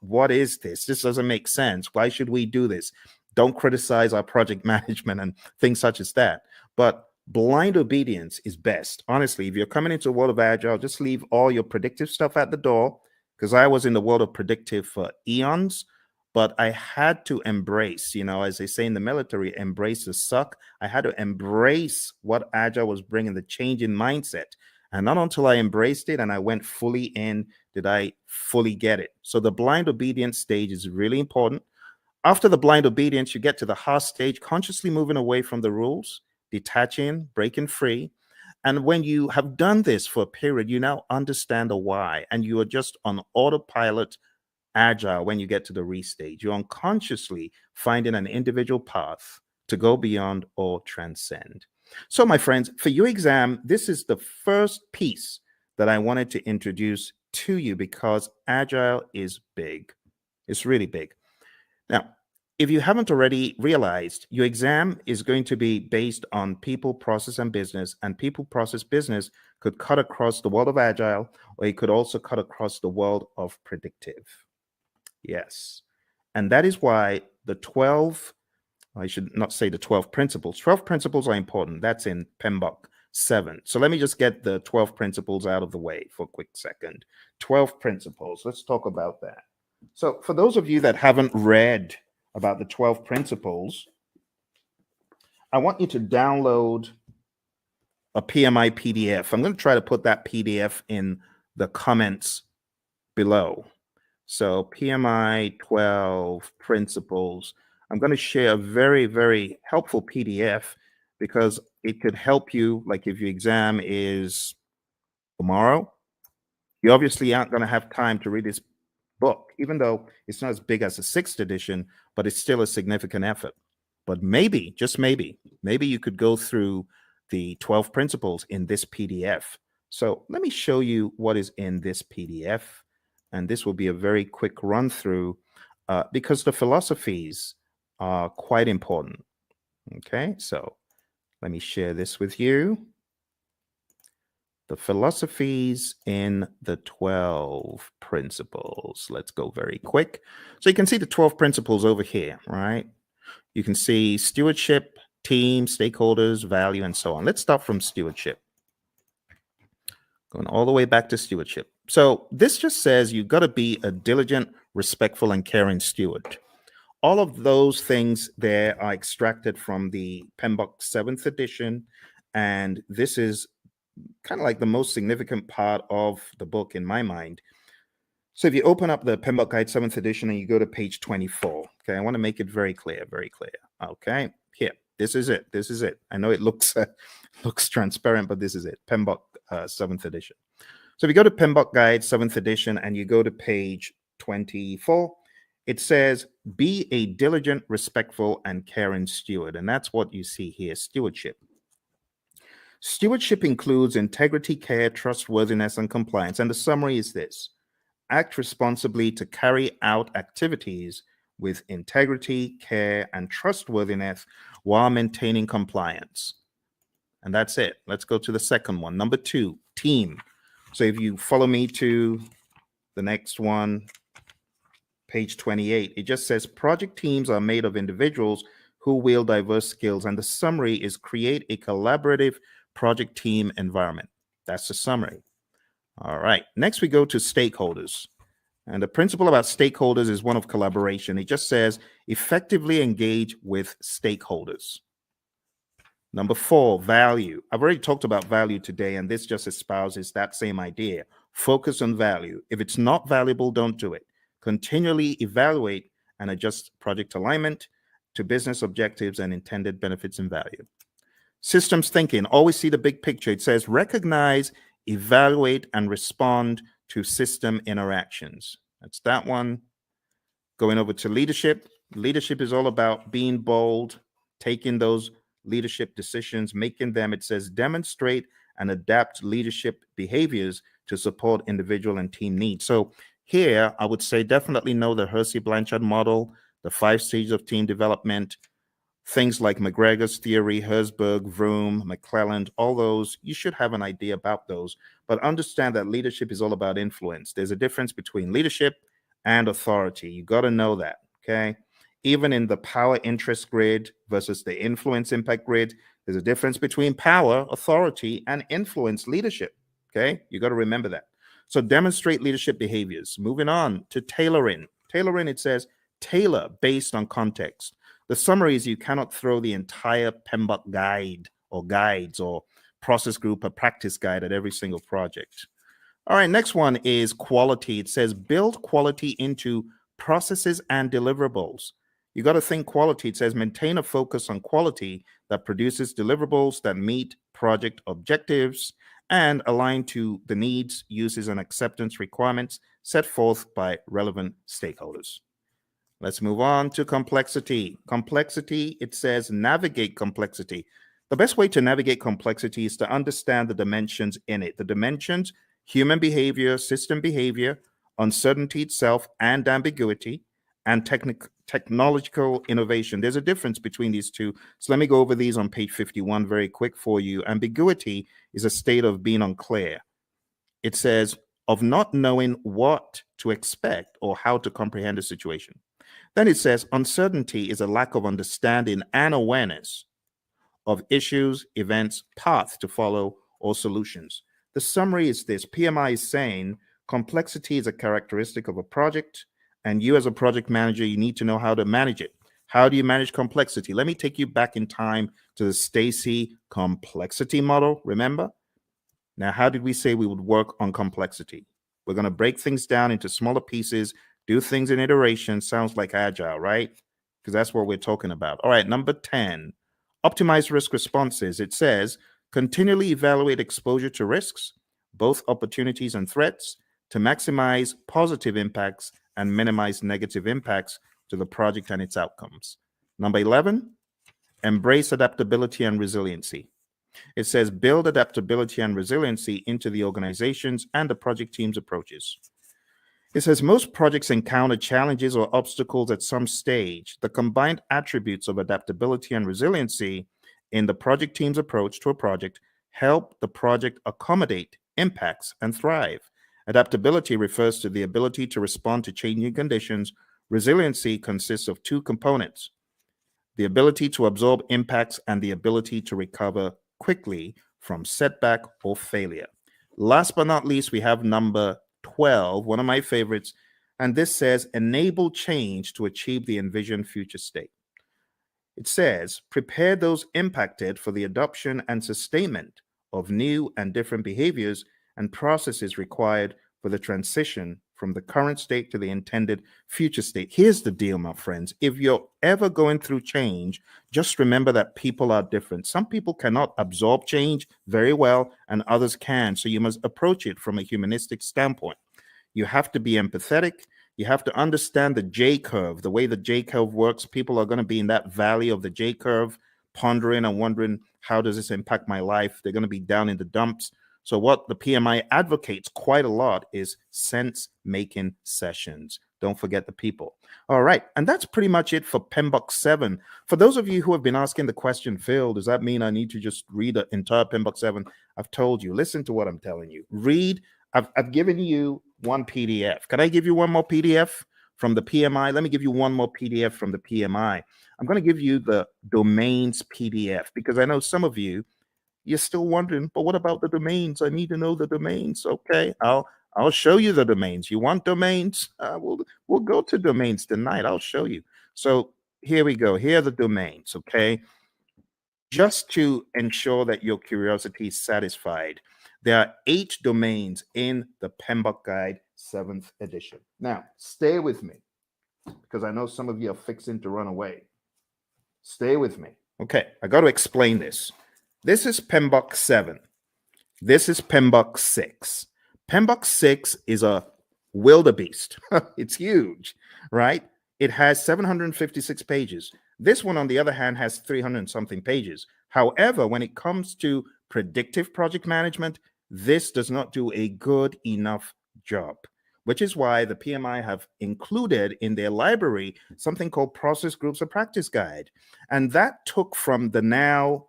what is this? This doesn't make sense. Why should we do this? Don't criticize our project management and things such as that. But blind obedience is best. Honestly, if you're coming into the world of Agile, just leave all your predictive stuff at the door, because I was in the world of predictive for eons, but I had to embrace, as they say in the military, embrace the suck. I had to embrace what Agile was bringing, the change in mindset. And not until I embraced it and I went fully in did I fully get it. So the blind obedience stage is really important. After the blind obedience, you get to the heart stage, consciously moving away from the rules, detaching, breaking free. And when you have done this for a period, you now understand the why, and you are just on autopilot Agile when you get to the restage. You're unconsciously finding an individual path to go beyond or transcend. So, my friends, for your exam, this is the first piece that I wanted to introduce to you because Agile is big. It's really big. Now, if you haven't already realized, your exam is going to be based on people, process, and business. And people, process, business could cut across the world of Agile, or it could also cut across the world of predictive. Yes. And that is why I should not say the 12 principles. 12 principles are important. That's in PMBOK 7. So let me just get the 12 principles out of the way for a quick second. 12 principles. Let's talk about that. So for those of you that haven't read about the 12 principles, I want you to download a PMI PDF. I'm going to try to put that PDF in the comments below. So PMI 12 principles. I'm going to share a very, very helpful PDF because it could help you. Like if your exam is tomorrow, you obviously aren't going to have time to read this book, even though it's not as big as the 6th edition, but it's still a significant effort. But maybe, just maybe you could go through the 12 principles in this PDF. So let me show you what is in this PDF. And this will be a very quick run through because the philosophies are quite important. Okay, so let me share this with you. The philosophies in the 12 principles. Let's go very quick. So you can see the 12 principles over here, right? You can see stewardship, team, stakeholders, value, and so on. Let's start from stewardship. Going all the way back to stewardship. So this just says you've got to be a diligent, respectful, and caring steward. All of those things there are extracted from the PMBOK 7th edition, and this is kind of like the most significant part of the book in my mind. So if you open up the PMBOK Guide 7th edition and you go to page 24, okay, I want to make it very clear, very clear. Okay, here, this is it. This is it. I know it looks transparent, but this is it. PMBOK 7th edition. So if you go to PMBOK Guide 7th edition and you go to page 24, it says, be a diligent, respectful, and caring steward. And that's what you see here, stewardship. Stewardship includes integrity, care, trustworthiness, and compliance. And the summary is this: act responsibly to carry out activities with integrity, care, and trustworthiness while maintaining compliance. And that's it. Let's go to the second one. Number 2, team. So if you follow me to the next one, page 28, it just says project teams are made of individuals who wield diverse skills. And the summary is create a collaborative project team environment. That's the summary. All right. Next, we go to stakeholders. And the principle about stakeholders is one of collaboration. It just says effectively engage with stakeholders. Number 4, value. I've already talked about value today, and this just espouses that same idea. Focus on value. If it's not valuable, don't do it. Continually evaluate and adjust project alignment to business objectives and intended benefits and value. Systems thinking. Always see the big picture. It says recognize, evaluate, and respond to system interactions. That's that one. Going over to leadership. Leadership is all about being bold, taking those leadership decisions, making them, it says, demonstrate and adapt leadership behaviors to support individual and team needs. So here, I would say definitely know the Hersey-Blanchard model, the 5 stages of team development, things like McGregor's theory, Herzberg, Vroom, McClelland, all those, you should have an idea about those. But understand that leadership is all about influence. There's a difference between leadership and authority. You got to know that, okay? Even in the power interest grid versus the influence impact grid, there's a difference between power, authority, and influence leadership, okay? You got to remember that. So demonstrate leadership behaviors. Moving on to tailoring. Tailoring, it says, tailor based on context. The summary is you cannot throw the entire PMBOK guide or guides or process group or practice guide at every single project. All right, next one is quality. It says build quality into processes and deliverables. You got to think quality. It says maintain a focus on quality that produces deliverables that meet project objectives and align to the needs, uses, and acceptance requirements set forth by relevant stakeholders. Let's move on to complexity. Complexity, it says navigate complexity. The best way to navigate complexity is to understand the dimensions in it. The dimensions, human behavior, system behavior, uncertainty itself, and ambiguity, and technological innovation. There's a difference between these two. So let me go over these on page 51 very quick for you. Ambiguity is a state of being unclear. It says of not knowing what to expect or how to comprehend a situation. Then it says uncertainty is a lack of understanding and awareness of issues, events, paths to follow, or solutions. The summary is this. PMI is saying complexity is a characteristic of a project, and you as a project manager, you need to know how to manage it. How do you manage complexity? Let me take you back in time to the Stacy complexity model, remember? Now, how did we say we would work on complexity? We're going to break things down into smaller pieces, do things in iteration. Sounds like agile, right? Because that's what we're talking about. All right, number 10, optimize risk responses. It says continually evaluate exposure to risks, both opportunities and threats, to maximize positive impacts and minimize negative impacts to the project and its outcomes. Number 11, embrace adaptability and resiliency. It says build adaptability and resiliency into the organizations and the project team's approaches. It says most projects encounter challenges or obstacles at some stage. The combined attributes of adaptability and resiliency in the project team's approach to a project help the project accommodate impacts and thrive. Adaptability refers to the ability to respond to changing conditions. Resiliency consists of 2 components: the ability to absorb impacts and the ability to recover quickly from setback or failure. Last but not least, we have number 12, one of my favorites, and this says enable change to achieve the envisioned future state. It says prepare those impacted for the adoption and sustainment of new and different behaviors and processes required for the transition from the current state to the intended future state. Here's the deal, my friends. If you're ever going through change, just remember that people are different. Some people cannot absorb change very well, and others can. So you must approach it from a humanistic standpoint. You have to be empathetic. You have to understand the J curve, the way the J curve works. People are going to be in that valley of the J curve, pondering and wondering, how does this impact my life? They're going to be down in the dumps. So what the PMI advocates quite a lot is sense-making sessions. Don't forget the people. All right, and that's pretty much it for PMBOK 7. For those of you who have been asking the question, Phil, does that mean I need to just read the entire PMBOK 7? I've told you, listen to what I'm telling you. Read, I've given you one PDF. Can I give you one more PDF from the PMI? Let me give you one more PDF from the PMI. I'm going to give you the domains PDF because I know some of you, you're still wondering, but what about the domains? I need to know the domains. Okay, I'll show you the domains. You want domains? We'll go to domains tonight. I'll show you. So here we go. Here are the domains. Okay, just to ensure that your curiosity is satisfied, there are 8 domains in the PMBOK Guide 7th edition. Now, stay with me because I know some of you are fixing to run away. Stay with me. Okay, I got to explain this. This is PMBOK 7. This is PMBOK 6. PMBOK 6 is a wildebeest. It's huge, right? It has 756 pages. This one, on the other hand, has 300 and something pages. However, when it comes to predictive project management, this does not do a good enough job, which is why the PMI have included in their library something called Process Groups of Practice Guide. And that took from the now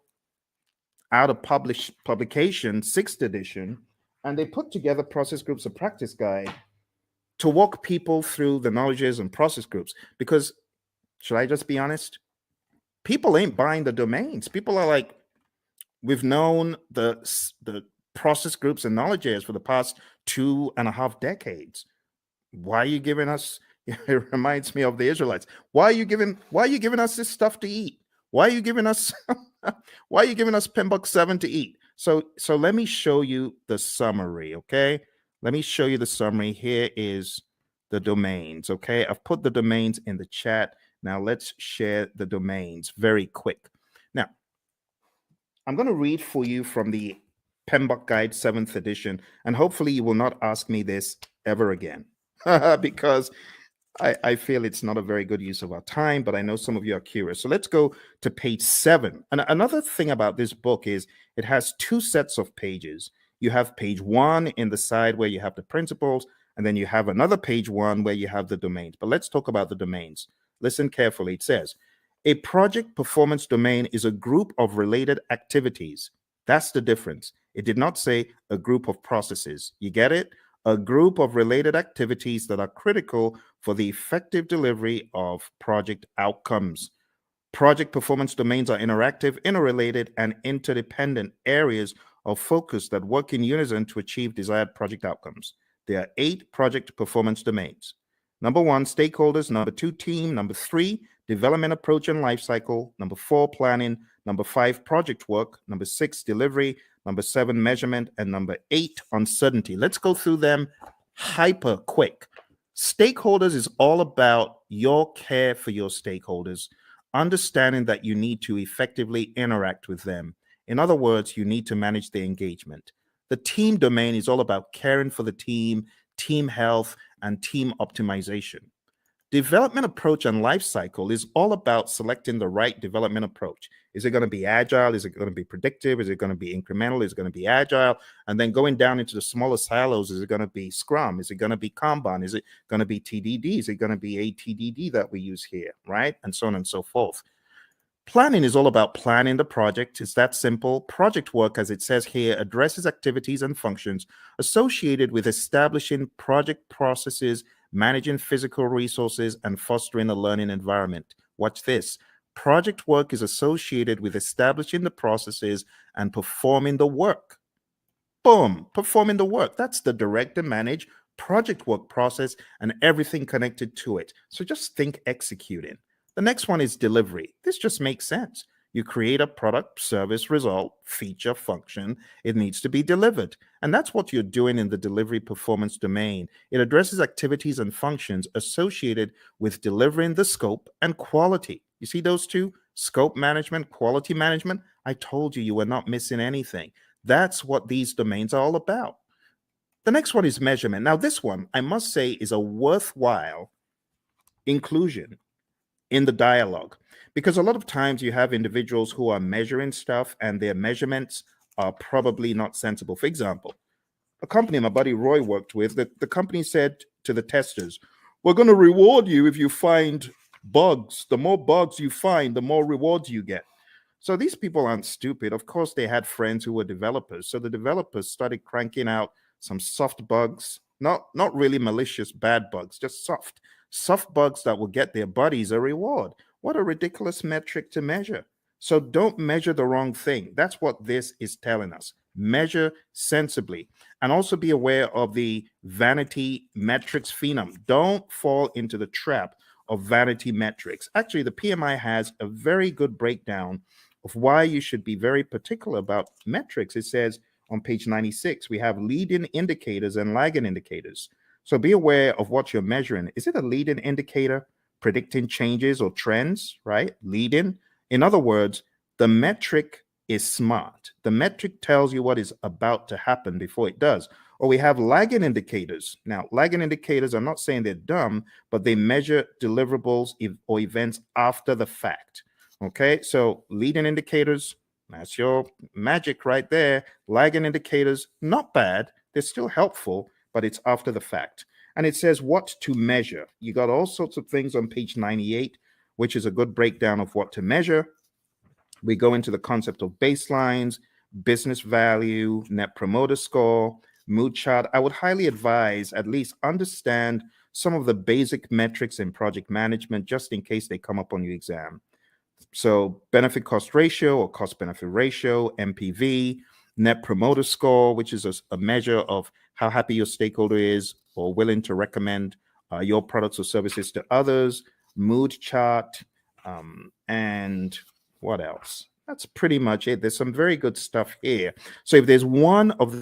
out of publication 6th edition, and they put together Process Groups of Practice Guide to walk people through the knowledges and process groups. Because, should I just be honest? People ain't buying the domains. People are like, we've known the process groups and knowledge areas for the past 2.5 decades. Why are you giving us? It reminds me of the Israelites. Why are you giving us this stuff to eat? Why are you giving us why are you giving us PMBOK 7 to eat? So let me show you the summary, okay? Let me show you the summary. Here is the domains, okay? I've put the domains in the chat. Now let's share the domains very quick. Now, I'm going to read for you from the PMBOK Guide 7th edition, and hopefully you will not ask me this ever again because I feel it's not a very good use of our time, but I know some of you are curious. So let's go to page 7. And another thing about this book is it has 2 sets of pages. You have page 1 in the side where you have the principles, and then you have another page 1 where you have the domains. But let's talk about the domains. Listen carefully. It says, a project performance domain is a group of related activities. That's the difference. It did not say a group of processes. You get it? A group of related activities that are critical for the effective delivery of project outcomes. Project performance domains are interactive, interrelated, and interdependent areas of focus that work in unison to achieve desired project outcomes. There are 8 project performance domains. Number 1, stakeholders. Number 2, team. Number 3, development approach and lifecycle. Number 4, planning. Number 5, project work. Number 6, delivery. Number 7, measurement. And number 8, uncertainty. Let's go through them hyper quick. Stakeholders is all about your care for your stakeholders, understanding that you need to effectively interact with them. In other words, you need to manage their engagement. The team domain is all about caring for the team, team health, and team optimization. Development approach and life cycle is all about selecting the right development approach. Is it going to be agile? Is it going to be predictive? Is it going to be incremental? Is it going to be agile? And then going down into the smaller silos, is it going to be Scrum? Is it going to be Kanban? Is it going to be TDD? Is it going to be ATDD that we use here, right? And so on and so forth. Planning is all about planning the project. It's that simple. Project work, as it says here, addresses activities and functions associated with establishing project processes, managing physical resources, and fostering a learning environment. Watch this. Project work is associated with establishing the processes and performing the work. Boom, performing the work. That's the direct and manage project work process and everything connected to it. So just think executing. The next one is delivery. This just makes sense. You create a product, service, result, feature, function. It needs to be delivered. And that's what you're doing in the delivery performance domain. It addresses activities and functions associated with delivering the scope and quality. You see those two? Scope management, quality management. I told you you were not missing anything. That's what these domains are all about. The next one is measurement. Now, this one, I must say, is a worthwhile inclusion in the dialogue, because a lot of times you have individuals who are measuring stuff and their measurements are probably not sensible. For example, a company my buddy Roy worked with, the company said to the testers, we're going to reward you if you find bugs. The more bugs you find, the more rewards you get. So these people aren't stupid. Of course, they had friends who were developers. So the developers started cranking out some soft bugs, not really malicious bad bugs, just soft bugs that will get their buddies a reward. What a ridiculous metric to measure. So don't measure the wrong thing. That's what this is telling us. Measure sensibly, and also be aware of the vanity metrics phenom. Don't fall into the trap of vanity metrics. Actually, the PMI has a very good breakdown of why you should be very particular about metrics. It says on page 96, we have leading indicators and lagging indicators. So be aware of what you're measuring. Is it a leading indicator predicting changes or trends, right? Leading. In other words, the metric is smart. The metric tells you what is about to happen before it does. Or we have lagging indicators. Now, lagging indicators, I'm not saying they're dumb, but they measure deliverables or events after the fact. Okay, so leading indicators, that's your magic right there. Lagging indicators, not bad. They're still helpful, but it's after the fact. And it says what to measure. You got all sorts of things on page 98, which is a good breakdown of what to measure. We go into the concept of baselines, business value, net promoter score, mood chart. I would highly advise at least understand some of the basic metrics in project management, just in case they come up on your exam. So benefit cost ratio or cost benefit ratio, MPV, net promoter score, which is a measure of how happy your stakeholder is or willing to recommend your products or services to others, mood chart, and what else? That's pretty much it. There's some very good stuff here. So if there's one of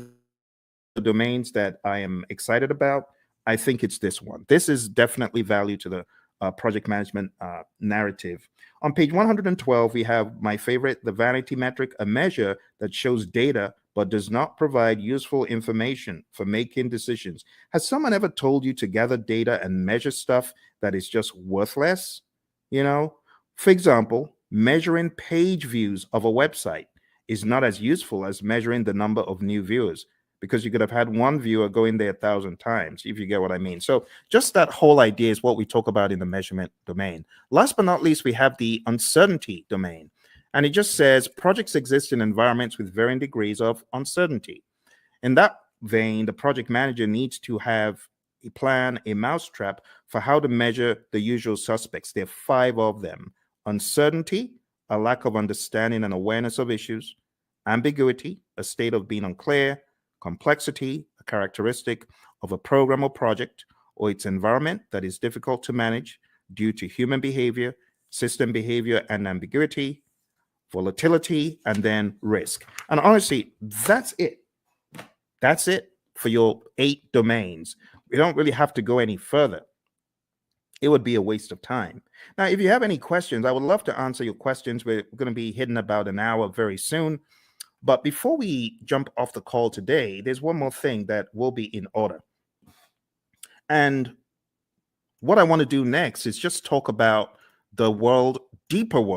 the domains that I am excited about, I think it's this one. This is definitely value to the project management narrative. On page 112, we have my favorite, the vanity metric, a measure that shows data but does not provide useful information for making decisions. Has someone ever told you to gather data and measure stuff that is just worthless? You know, for example, measuring page views of a website is not as useful as measuring the number of new viewers, because you could have had one viewer go in there 1,000 times, if you get what I mean. So just that whole idea is what we talk about in the measurement domain. Last but not least, we have the uncertainty domain. And it just says projects exist in environments with varying degrees of uncertainty. In that vein, the project manager needs to have a plan, a mousetrap for how to measure the usual suspects. There are 5 of them. Uncertainty, a lack of understanding and awareness of issues. Ambiguity, a state of being unclear. Complexity, a characteristic of a program or project or its environment that is difficult to manage due to human behavior, system behavior, and ambiguity. Volatility, and then risk. And honestly, that's it. That's it for your 8 domains. We don't really have to go any further. It would be a waste of time. Now, if you have any questions, I would love to answer your questions. We're going to be hitting about an hour very soon. But before we jump off the call today, there's one more thing that will be in order. And what I want to do next is just talk about the world, the deeper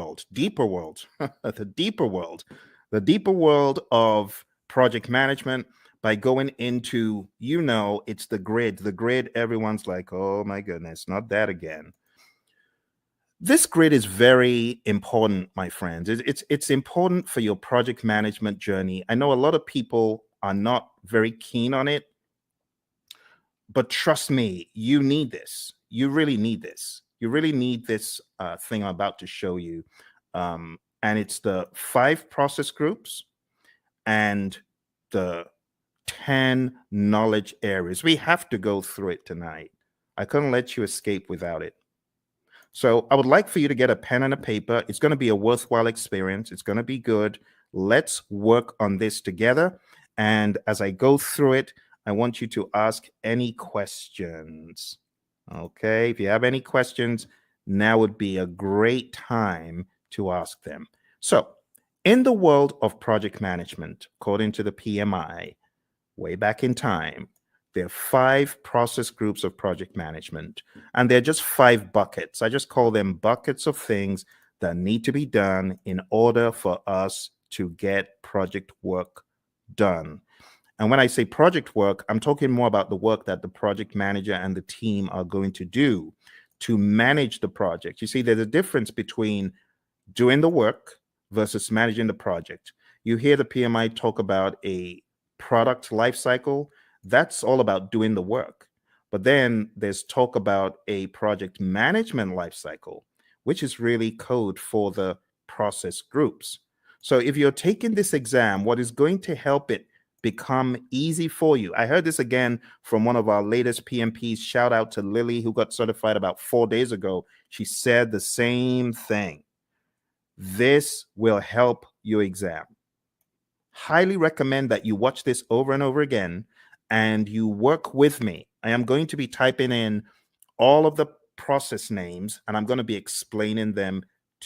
world of project management by going into, it's the grid. Everyone's like, oh my goodness, not that again. This grid is very important, my friends. It's important for your project management journey. I know a lot of people are not very keen on it, but trust me, you need this. You really need this. You really need this thing I'm about to show you. And it's the 5 process groups and the 10 knowledge areas. We have to go through it tonight. I couldn't let you escape without it. So I would like for you to get a pen and a paper. It's going to be a worthwhile experience. It's going to be good. Let's work on this together. And as I go through it, I want you to ask any questions. Okay, if you have any questions, now would be a great time to ask them. So in the world of project management, according to the PMI, way back in time, there are 5 process groups of project management, and they're just 5 buckets. I just call them buckets of things that need to be done in order for us to get project work done. And when I say project work, I'm talking more about the work that the project manager and the team are going to do to manage the project. You see, there's a difference between doing the work versus managing the project. You hear the PMI talk about a product life cycle. That's all about doing the work. But then there's talk about a project management life cycle, which is really code for the process groups. So if you're taking this exam, what is going to help it become easy for you? I heard this again from one of our latest PMPs. Shout out to Lily, who got certified about 4 days ago. She said the same thing. This will help your exam. Highly recommend that you watch this over and over again and you work with me. I am going to be typing in all of the process names and I'm going to be explaining them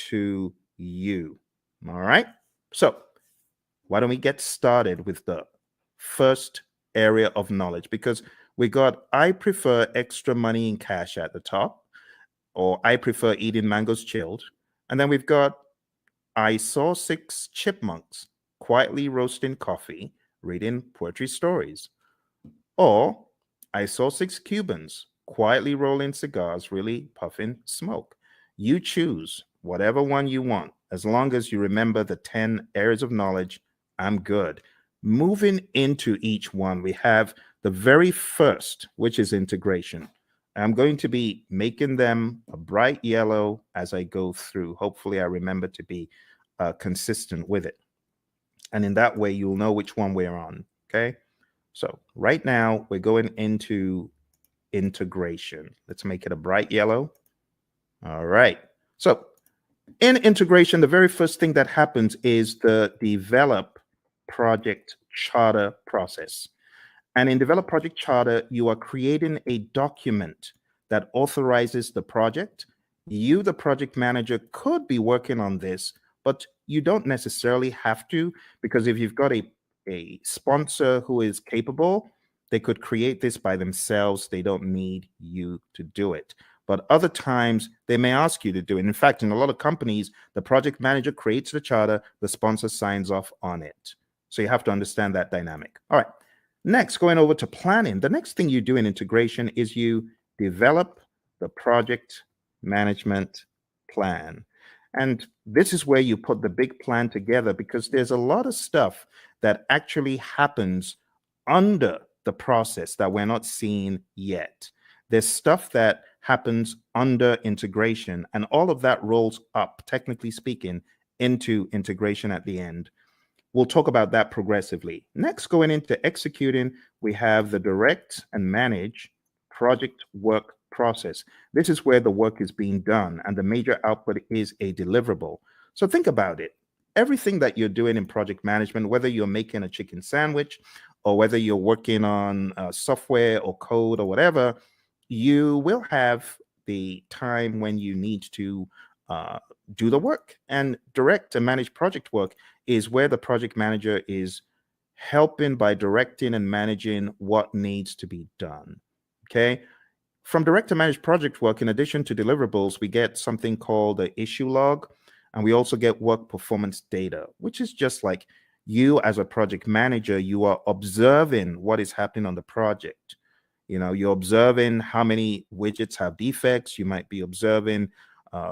to you. All right. So why don't we get started with the first area of knowledge? Because we got, I prefer extra money in cash at the top, or I prefer eating mangoes chilled. And then we've got, I saw 6 chipmunks quietly roasting coffee, reading poetry stories. Or I saw 6 Cubans quietly rolling cigars, really puffing smoke. You choose whatever one you want. As long as you remember the 10 areas of knowledge, I'm good. Moving into each one, we have the very first, which is integration. I'm going to be making them a bright yellow as I go through. Hopefully I remember to be consistent with it. And in that way, you'll know which one we're on, okay? So right now, we're going into integration. Let's make it a bright yellow. All right. So in integration, the very first thing that happens is the develop project charter process. And in develop project charter, you are creating a document that authorizes the project. You, the project manager, could be working on this, but you don't necessarily have to, because if you've got a sponsor who is capable, they could create this by themselves. They don't need you to do it. But other times they may ask you to do it. In fact, in a lot of companies, the project manager creates the charter, the sponsor signs off on it. So you have to understand that dynamic. All right. Next, going over to planning. The next thing you do in integration is you develop the project management plan. And this is where you put the big plan together, because there's a lot of stuff that actually happens under the process that we're not seeing yet. There's stuff that happens under integration, and all of that rolls up, technically speaking, into integration at the end. We'll talk about that progressively. Next, going into executing, we have the direct and manage project work process. This is where the work is being done and the major output is a deliverable. So think about it. Everything that you're doing in project management, whether you're making a chicken sandwich or whether you're working on software or code or whatever, you will have the time when you need to do the work. And direct and manage project work is where the project manager is helping by directing and managing what needs to be done. Okay. From direct to manage project work, in addition to deliverables, we get something called the issue log, and we also get work performance data, which is just like you as a project manager, you are observing what is happening on the project. You know, you're observing how many widgets have defects. You might be observing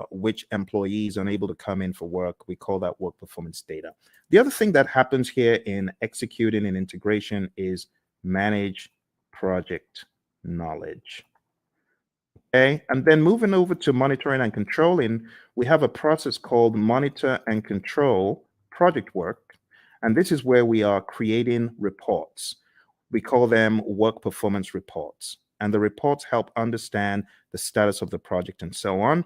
which employees are unable to come in for work. We call that work performance data. The other thing that happens here in executing and integration is manage project knowledge. Okay, and then moving over to monitoring and controlling, we have a process called monitor and control project work. And this is where we are creating reports. We call them work performance reports. And the reports help understand the status of the project and so on.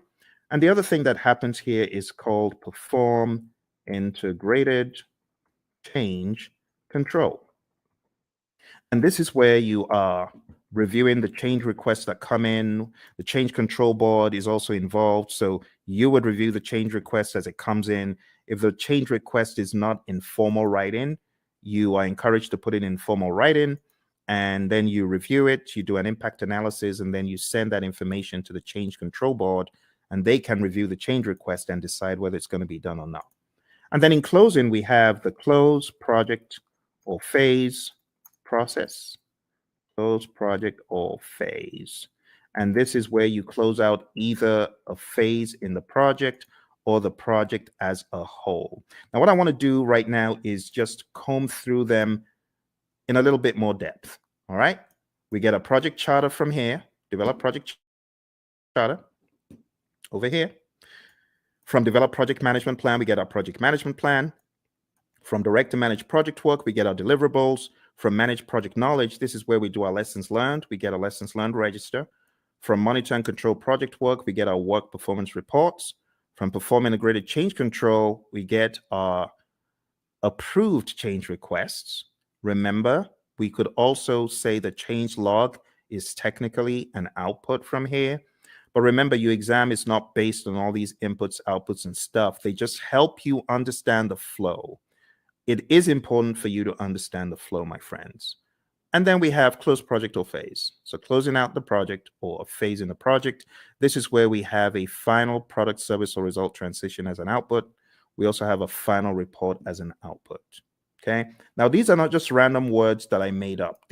And the other thing that happens here is called perform integrated change control. And this is where you are reviewing the change requests that come in. The change control board is also involved. So you would review the change request as it comes in. If the change request is not in formal writing, you are encouraged to put it in formal writing. And then you review it, you do an impact analysis, and then you send that information to the change control board, and they can review the change request and decide whether it's going to be done or not. And then in closing, we have the close project or phase process. Close project or phase. And this is where you close out either a phase in the project or the project as a whole. Now, what I want to do right now is just comb through them in a little bit more depth. All right. We get a project charter from here, develop project charter over here. From develop project management plan, we get our project management plan. From direct to manage project work, we get our deliverables. From manage project knowledge, this is where we do our lessons learned. We get a lessons learned register. From monitor and control project work, we get our work performance reports. From perform integrated change control, we get our approved change requests. Remember, we could also say the change log is technically an output from here. But remember, your exam is not based on all these inputs, outputs, and stuff. They just help you understand the flow. It is important for you to understand the flow, my friends. And then we have close project or phase. So closing out the project or a phase in the project. This is where we have a final product, service, or result transition as an output. We also have a final report as an output. Okay. Now, these are not just random words that I made up.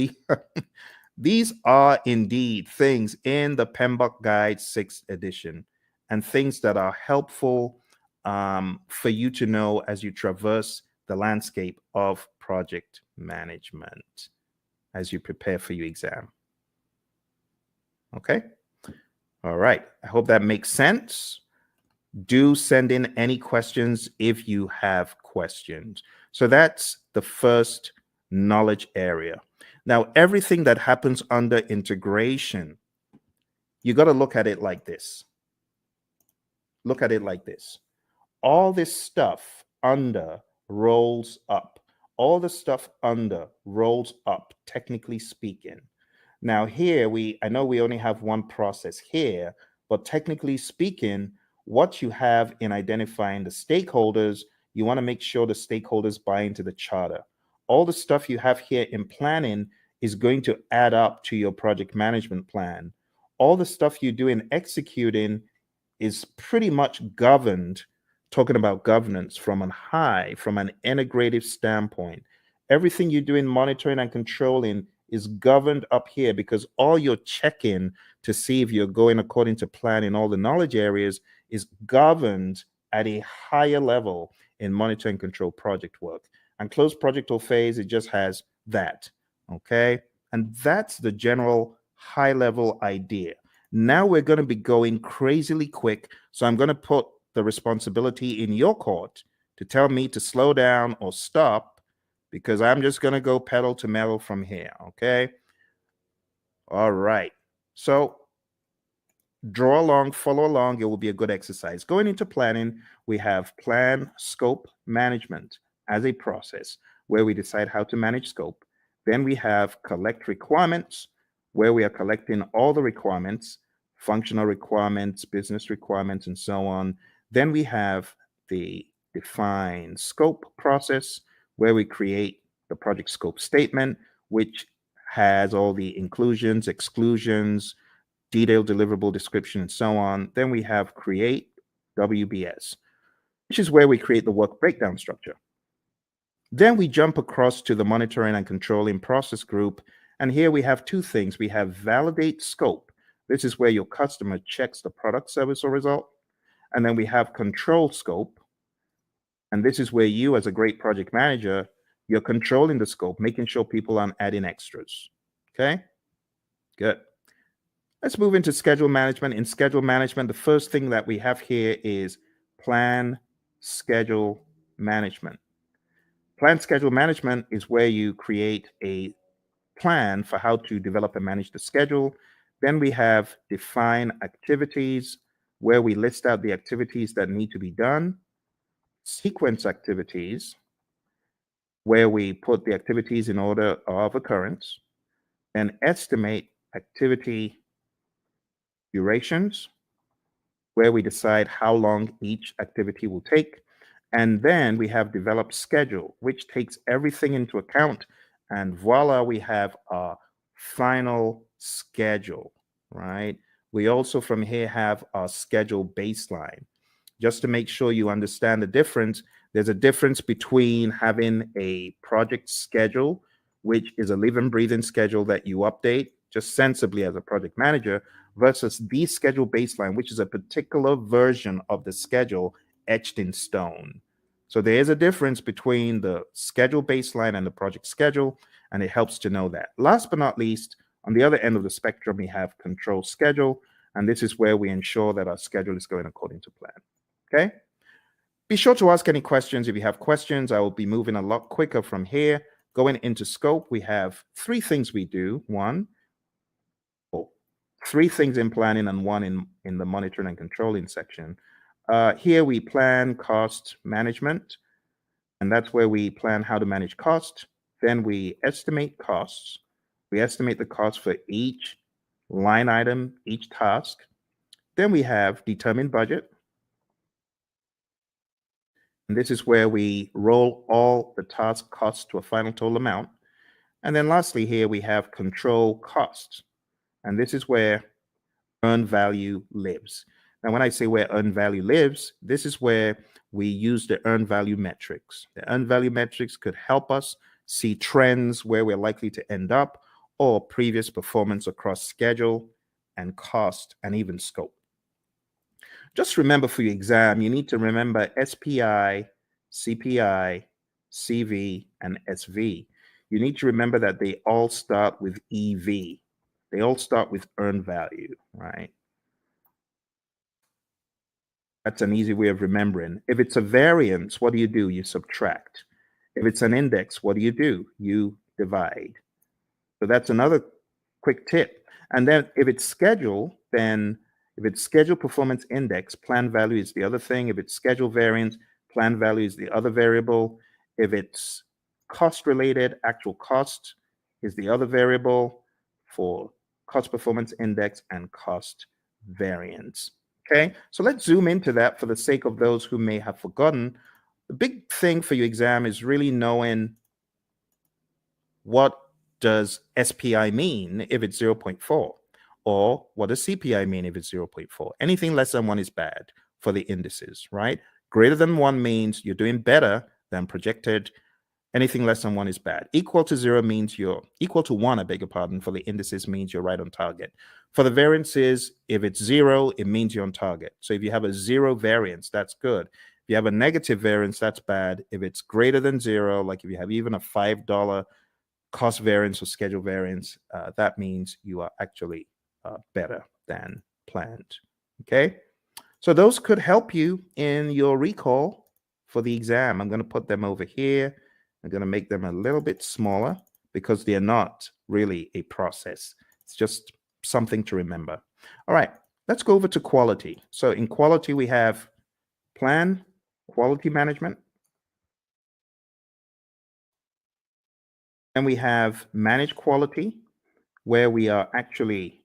These are indeed things in the PMBOK Guide 6th edition and things that are helpful for you to know as you traverse the landscape of project management as you prepare for your exam. Okay. All right. I hope that makes sense. Do send in any questions if you have questions. So that's the first knowledge area. Now, everything that happens under integration, you got to look at it like this. Look at it like this. All this stuff under rolls up. All the stuff under rolls up, technically speaking. Now here, I know we only have one process here, but technically speaking, what you have in identifying the stakeholders, you want to make sure the stakeholders buy into the charter. All the stuff you have here in planning is going to add up to your project management plan. All the stuff you do in executing is pretty much governed, talking about governance from an integrative standpoint. Everything you do in monitoring and controlling is governed up here because all you're checking to see if you're going according to plan in all the knowledge areas is governed at a higher level in monitor and control project work. And close project or phase, it just has that, okay? And that's the general high level idea. Now we're going to be going crazily quick, so I'm going to put the responsibility in your court to tell me to slow down or stop because I'm just going to go pedal to metal from here, okay? All right. So draw along, follow along. It will be a good exercise. Going into planning, we have plan, scope, management as a process where we decide how to manage scope. Then we have collect requirements, where we are collecting all the requirements, functional requirements, business requirements, and so on. Then we have the define scope process, where we create the project scope statement, which has all the inclusions, exclusions, detailed deliverable description, and so on. Then we have create WBS, which is where we create the work breakdown structure. Then we jump across to the monitoring and controlling process group. And here we have two things. We have validate scope. This is where your customer checks the product, service, or result. And then we have control scope. And this is where you, as a great project manager, you're controlling the scope, making sure people aren't adding extras. Okay, good. Let's move into schedule management. In schedule management, the first thing that we have here is plan schedule management. Plan schedule management is where you create a plan for how to develop and manage the schedule. Then we have define activities, where we list out the activities that need to be done. Sequence activities, where we put the activities in order of occurrence. And estimate activity durations, where we decide how long each activity will take. And then we have develop schedule, which takes everything into account. And voila, we have our final schedule, right? We also from here have our schedule baseline. Just to make sure you understand the difference, There's a difference between having a project schedule, which is a living, breathing schedule that you update just sensibly as a project manager, versus the schedule baseline, which is a particular version of the schedule etched in stone. So there is a difference between the schedule baseline and the project schedule, and it helps to know that. Last but not least, on the other end of the spectrum, we have control schedule, and this is where we ensure that our schedule is going according to plan. Okay? Be sure to ask any questions. If you have questions, I will be moving a lot quicker from here. Going into scope, we have three things we do. Three things in planning and one in the monitoring and controlling section. Here we plan cost management, and that's where we plan how to manage cost. Then we estimate costs. We estimate the cost for each line item, each task. Then we have determine budget. And this is where we roll all the task costs to a final total amount. And then lastly, here we have control costs. And this is where earned value lives. Now, when I say where earned value lives, this is where we use the earned value metrics. The earned value metrics could help us see trends where we're likely to end up, or previous performance across schedule and cost and even scope. Just remember for your exam, you need to remember SPI, CPI, CV, and SV. You need to remember that they all start with EV. They all start with earned value, right? That's an easy way of remembering. If it's a variance, what do? You subtract. If it's an index, what do? You divide. So that's another quick tip. And then if it's schedule, then if it's schedule performance index, plan value is the other thing. If it's schedule variance, plan value is the other variable. If it's cost related, actual cost is the other variable for cost performance index and cost variance. Okay, so let's zoom into that for the sake of those who may have forgotten. The big thing for your exam is really knowing what does SPI mean if it's 0.4, or what does CPI mean if it's 0.4. Anything less than 1 is bad for the indices, right? Greater than 1 means you're doing better than projected. Anything less than 1 is bad. Equal to 0 means you're equal to 1, I beg your pardon, for the indices means you're right on target. For the variances, if it's 0, it means you're on target. So if you have a 0 variance, that's good. If you have a negative variance, that's bad. If it's greater than 0, like if you have even a $5 cost variance or schedule variance, that means you are actually better than planned. Okay, so those could help you in your recall for the exam. I'm going to put them over here. I'm going to make them a little bit smaller because they're not really a process. It's just something to remember. All right, let's go over to quality. So in quality, we have plan, quality management, and we have manage quality, where we are actually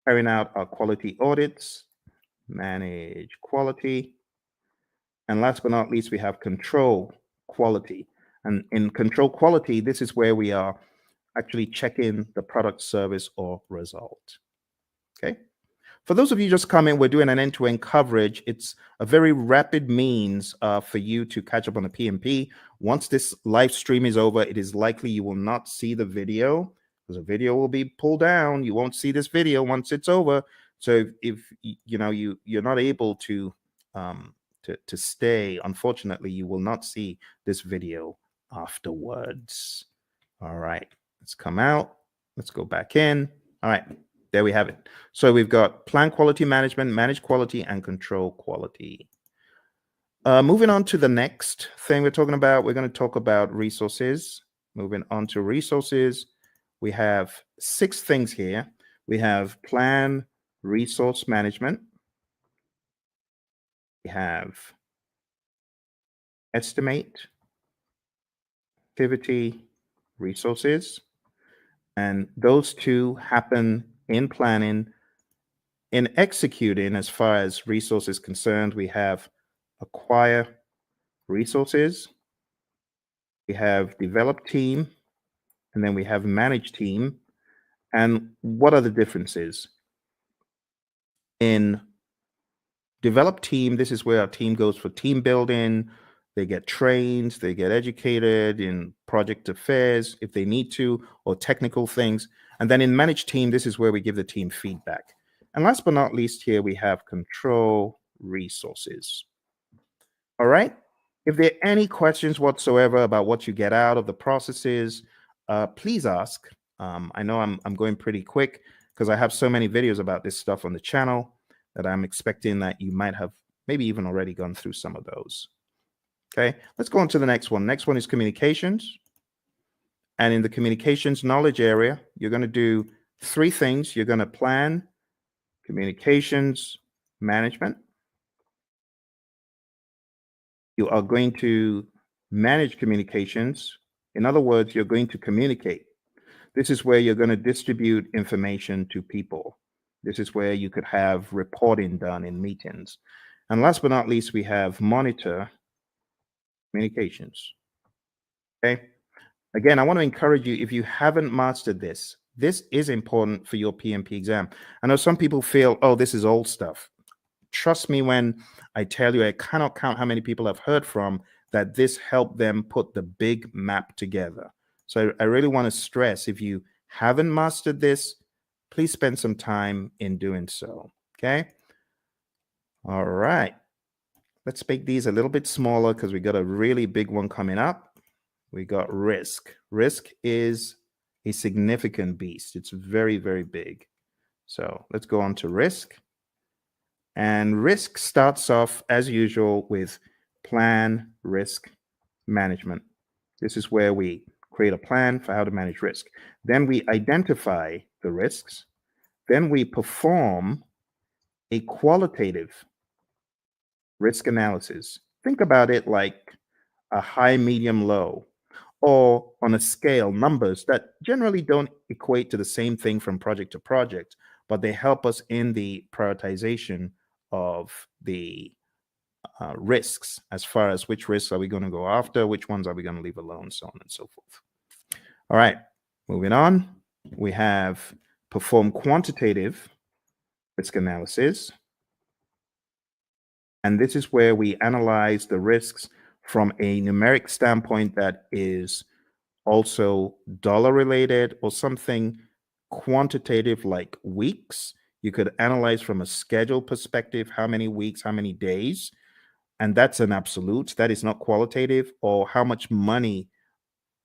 carrying out our quality audits, manage quality. And last but not least, we have control quality. And in control quality, this is where we are actually checking the product, service, or result. Okay. For those of you just coming, we're doing an end-to-end coverage. It's a very rapid means for you to catch up on the PMP. Once this live stream is over, it is likely you will not see the video because the video will be pulled down. You won't see this video once it's over. So if you know you're not able to stay, unfortunately, you will not see this video afterwards. All right, let's come out. Let's go back in. All right, there we have it. So we've got plan quality management, manage quality, and control quality. Moving on to the next thing we're talking about, we're going to talk about resources. Moving on to resources, we have 6 things here. We have plan resource management. We have estimate, activity, resources, and those two happen in planning. In executing, as far as resources concerned, we have acquire resources, we have develop team, and then we have manage team. And what are the differences? In develop team, this is where our team goes for team building, They get trained, they get educated in project affairs if they need to, or technical things. And then in managed team, this is where we give the team feedback. And last but not least, here we have control resources. All right. If there are any questions whatsoever about what you get out of the processes, please ask. I know I'm going pretty quick because I have so many videos about this stuff on the channel that I'm expecting that you might have maybe even already gone through some of those. Okay, let's go on to the next one. Next one is communications. And in the communications knowledge area, you're going to do three things. You're going to plan communications management. You are going to manage communications. In other words, you're going to communicate. This is where you're going to distribute information to people. This is where you could have reporting done in meetings. And last but not least, we have monitor communications. Okay. Again, I want to encourage you, if you haven't mastered this, this is important for your PMP exam. I know some people feel, oh, this is old stuff. Trust me when I tell you, I cannot count how many people I've heard from that this helped them put the big map together. So I really want to stress, if you haven't mastered this, please spend some time in doing so. Okay. All right. Let's make these a little bit smaller because we got a really big one coming up. We got risk. Risk is a significant beast. It's very, very big. So let's go on to risk. And risk starts off, as usual, with plan risk management. This is where we create a plan for how to manage risk. Then we identify the risks. Then we perform a qualitative risk analysis. Think about it like a high, medium, low, or on a scale, numbers that generally don't equate to the same thing from project to project, but they help us in the prioritization of the risks, as far as which risks are we going to go after, which ones are we going to leave alone, so on and so forth. All right, moving on. We have perform quantitative risk analysis. And this is where we analyze the risks from a numeric standpoint that is also dollar related or something quantitative like weeks. You could analyze from a schedule perspective, how many weeks, how many days, and that's an absolute. That is not qualitative. Or how much money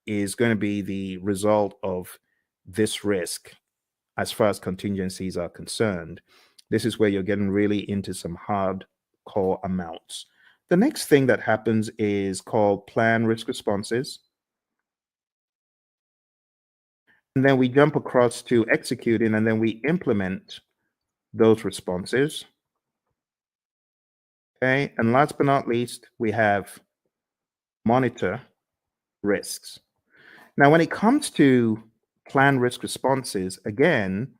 is going to be the result of this risk as far as contingencies are concerned. This is where you're getting really into some hardcore amounts. The next thing that happens is called plan risk responses. And then we jump across to executing, and then we implement those responses. Okay, and last but not least, we have monitor risks. Now, when it comes to plan risk responses, again,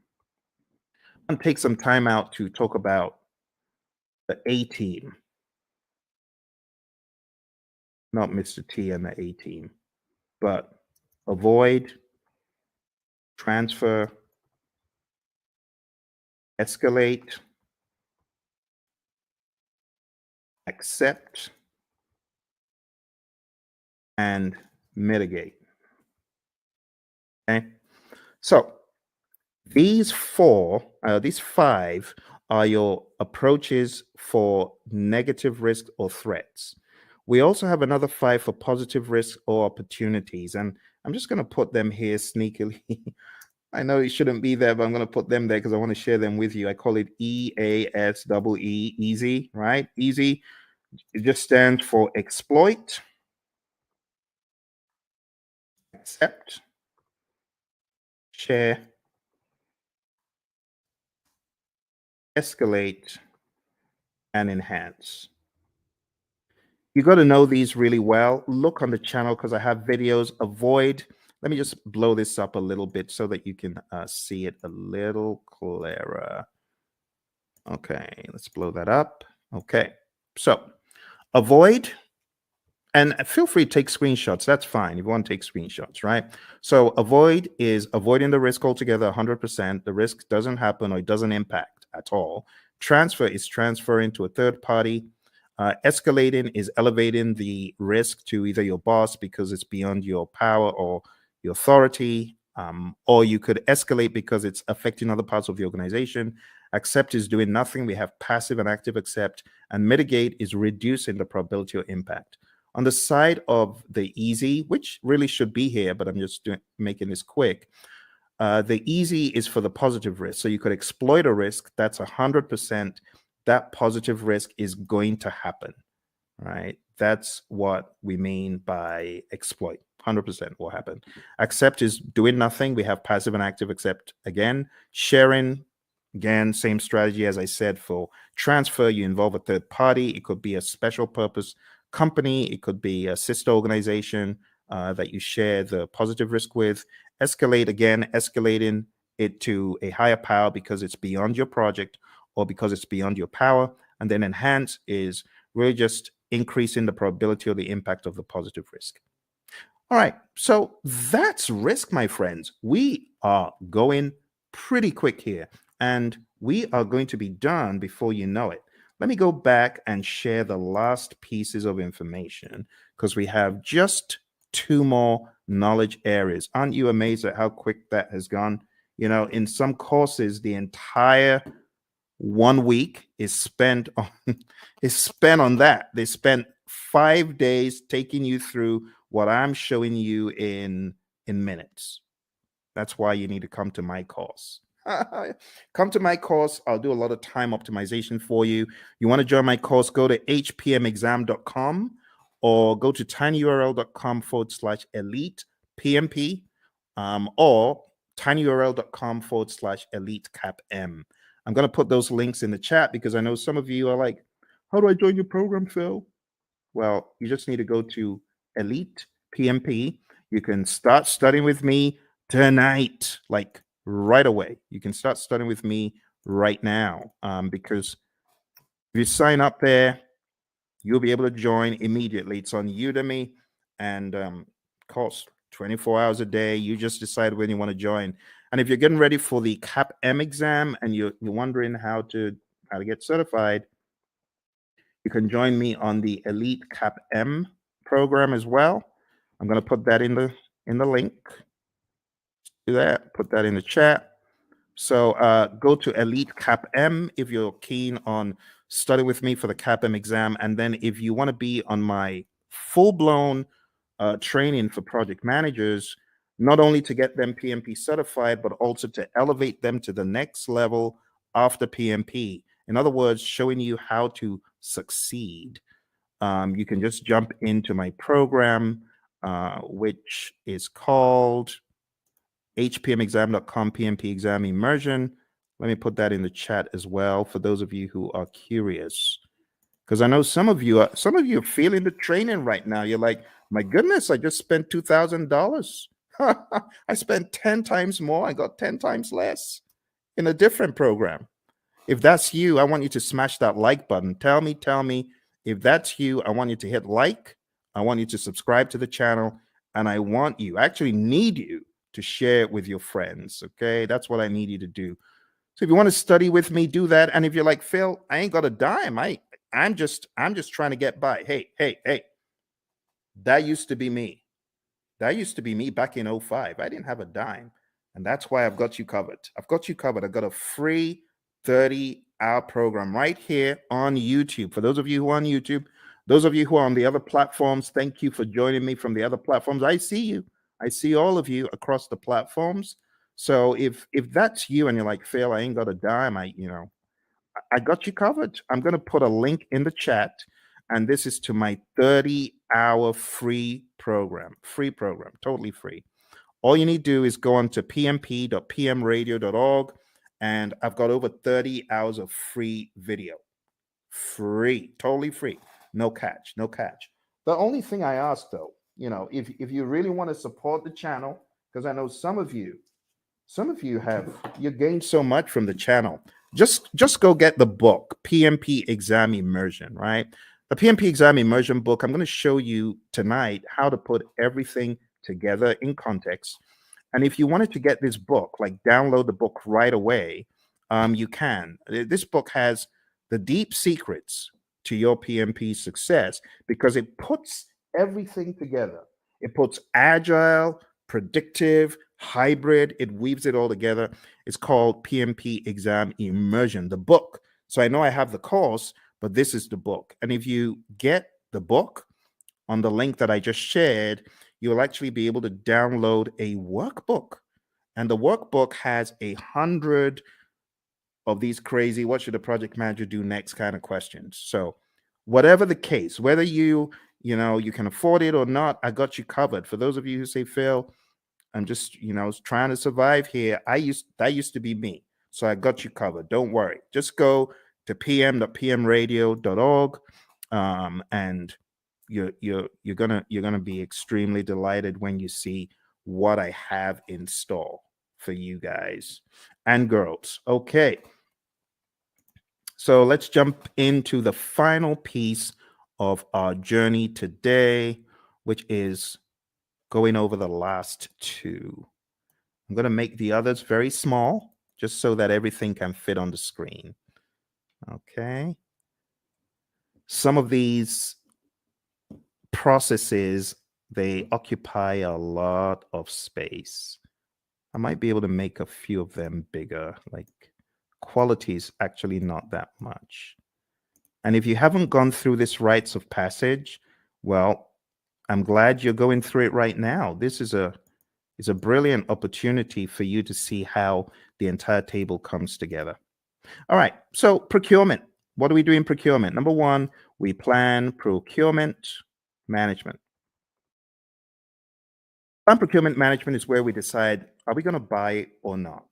I'm going to take some time out to talk about the A team, not Mr. T and the A team, but avoid, transfer, escalate, accept, and mitigate. Okay, so these five are your approaches for negative risk or threats. We also have another 5 for positive risk or opportunities, and I'm just going to put them here sneakily. I know it shouldn't be there, but I'm going to put them there because I want to share them with you. I call it EASEE, easy, right? Easy. It just stands for exploit, accept, share, escalate, and enhance. You got to know these really well. Look on the channel because I have videos. Avoid. Let me just blow this up a little bit so that you can see it a little clearer. Okay, let's blow that up. Okay, so avoid, and feel free to take screenshots. That's fine if you want to take screenshots, right? So avoid is avoiding the risk altogether, 100%. The risk doesn't happen or it doesn't impact at all. Transfer is transferring to a third party. Escalating is elevating the risk to either your boss because it's beyond your power or your authority, or you could escalate because it's affecting other parts of the organization. Accept is doing nothing. We have passive and active accept, and mitigate is reducing the probability or impact. On the side of the easy, which really should be here, but I'm just making this quick. The easy is for the positive risk. So you could exploit a risk that's 100%. That positive risk is going to happen, right? That's what we mean by exploit. 100% will happen. Accept is doing nothing. We have passive and active accept again. Sharing, again, same strategy as I said for transfer. You involve a third party. It could be a special purpose company. It could be a sister organization that you share the positive risk with. Escalate, again, escalating it to a higher power because it's beyond your project or because it's beyond your power. And then enhance is really just increasing the probability or the impact of the positive risk. All right, so that's risk, my friends. We are going pretty quick here, and we are going to be done before you know it. Let me go back and share the last pieces of information because we have just 2 more knowledge areas. Aren't you amazed at how quick that has gone? You know, in some courses, the entire 1 week is spent on that. They spent 5 days taking you through what I'm showing you in minutes. That's why you need to come to my course. Come to my course. I'll do a lot of time optimization for you. You want to join my course, go to hpmexam.com or go to tinyurl.com/elite PMP or tinyurl.com/elite CAPM. I'm going to put those links in the chat because I know some of you are like, how do I join your program, Phil? Well, you just need to go to Elite PMP. You can start studying with me tonight, like right away. You can start studying with me right now because if you sign up there, you'll be able to join immediately. It's on Udemy and costs 24 hours a day. You just decide when you want to join. And if you're getting ready for the CAPM exam and you're wondering how to get certified, you can join me on the Elite CAPM program as well. I'm going to put that in the link. Do that. Put that in the chat. So go to Elite CAPM if you're keen on studying with me for the CAPM exam. And then if you want to be on my full-blown training for project managers, not only to get them PMP certified, but also to elevate them to the next level after PMP. In other words, showing you how to succeed. You can just jump into my program, which is called hpmexam.com PMP exam immersion. Let me put that in the chat as well for those of you who are curious, because I know some of you are feeling the training right now. You're like, my goodness, I just spent $2,000. I spent 10 times more. I got 10 times less in a different program. If that's you, I want you to smash that like button. Tell me if that's you. I want you to hit like. I want you to subscribe to the channel, and I actually need you to share it with your friends. Okay, that's what I need you to do. So if you want to study with me, do that. And if you're like, Phil, I ain't got a dime. I'm just trying to get by. Hey, that used to be me. That used to be me back in 05. I didn't have a dime. And that's why I've got you covered. I've got a free 30-hour program right here on YouTube. For those of you who are on YouTube, those of you who are on the other platforms, thank you for joining me from the other platforms. I see you. I see all of you across the platforms. So if that's you and you're like, Phil, I ain't got a dime, I got you covered. I'm going to put a link in the chat, and this is to my 30-hour free program, totally free. All you need to do is go on to pmp.pmradio.org, and I've got over 30 hours of free video. Free, totally free. No catch. The only thing I ask, though, if you really want to support the channel, because I know some of you you gained so much from the channel. Just go get the book, PMP Exam Immersion, right? The PMP Exam Immersion book, I'm going to show you tonight how to put everything together in context. And if you wanted to get this book, like download the book right away, you can. This book has the deep secrets to your PMP success because it puts everything together. It puts agile, predictive, hybrid, it weaves it all together. It's called PMP Exam Immersion, the book. So I know I have the course, but this is the book. And if you get the book on the link that I just shared, you'll actually be able to download a workbook. And the workbook has 100 of these crazy, what should a project manager do next kind of questions. So whatever the case, whether you can afford it or not, I got you covered. For those of you who say, Phil, I'm just, trying to survive here. That used to be me. So I got you covered. Don't worry. Just go to pm.pmradio.org, and you're gonna be extremely delighted when you see what I have in store for you guys and girls. Okay. So let's jump into the final piece of our journey today, which is going over the last two. I'm going to make the others very small, just so that everything can fit on the screen. Okay. Some of these processes, they occupy a lot of space. I might be able to make a few of them bigger, like quality is actually not that much. And if you haven't gone through this rites of passage, well, I'm glad you're going through it right now. This is a brilliant opportunity for you to see how the entire table comes together. All right, so procurement. What do we do in procurement? Number one, we plan procurement management. Plan procurement management is where we decide, are we going to buy or not?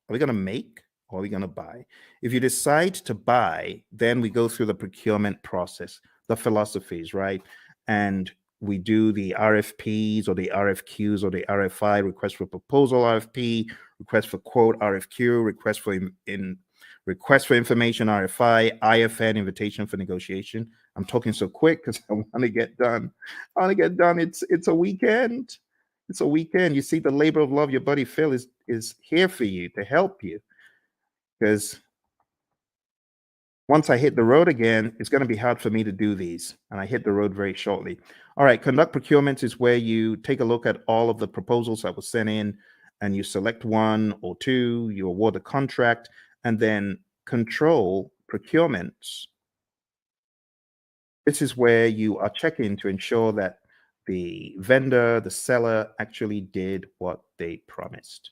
Are we going to make or are we going to buy? If you decide to buy, then we go through the procurement process, the philosophies, right? And we do the RFPs or the RFQs or the RFI, request for proposal RFP, request for quote RFQ, request for information RFI, IFN, invitation for negotiation. I'm talking so quick because I want to get done. I want to get done. It's a weekend. It's a weekend. You see, the labor of love, your buddy Phil is here for you to help you. Because once I hit the road again, it's going to be hard for me to do these. And I hit the road very shortly. All right, conduct procurements is where you take a look at all of the proposals that were sent in and you select one or two, you award a contract, and then control procurements. This is where you are checking to ensure that the vendor, the seller actually did what they promised.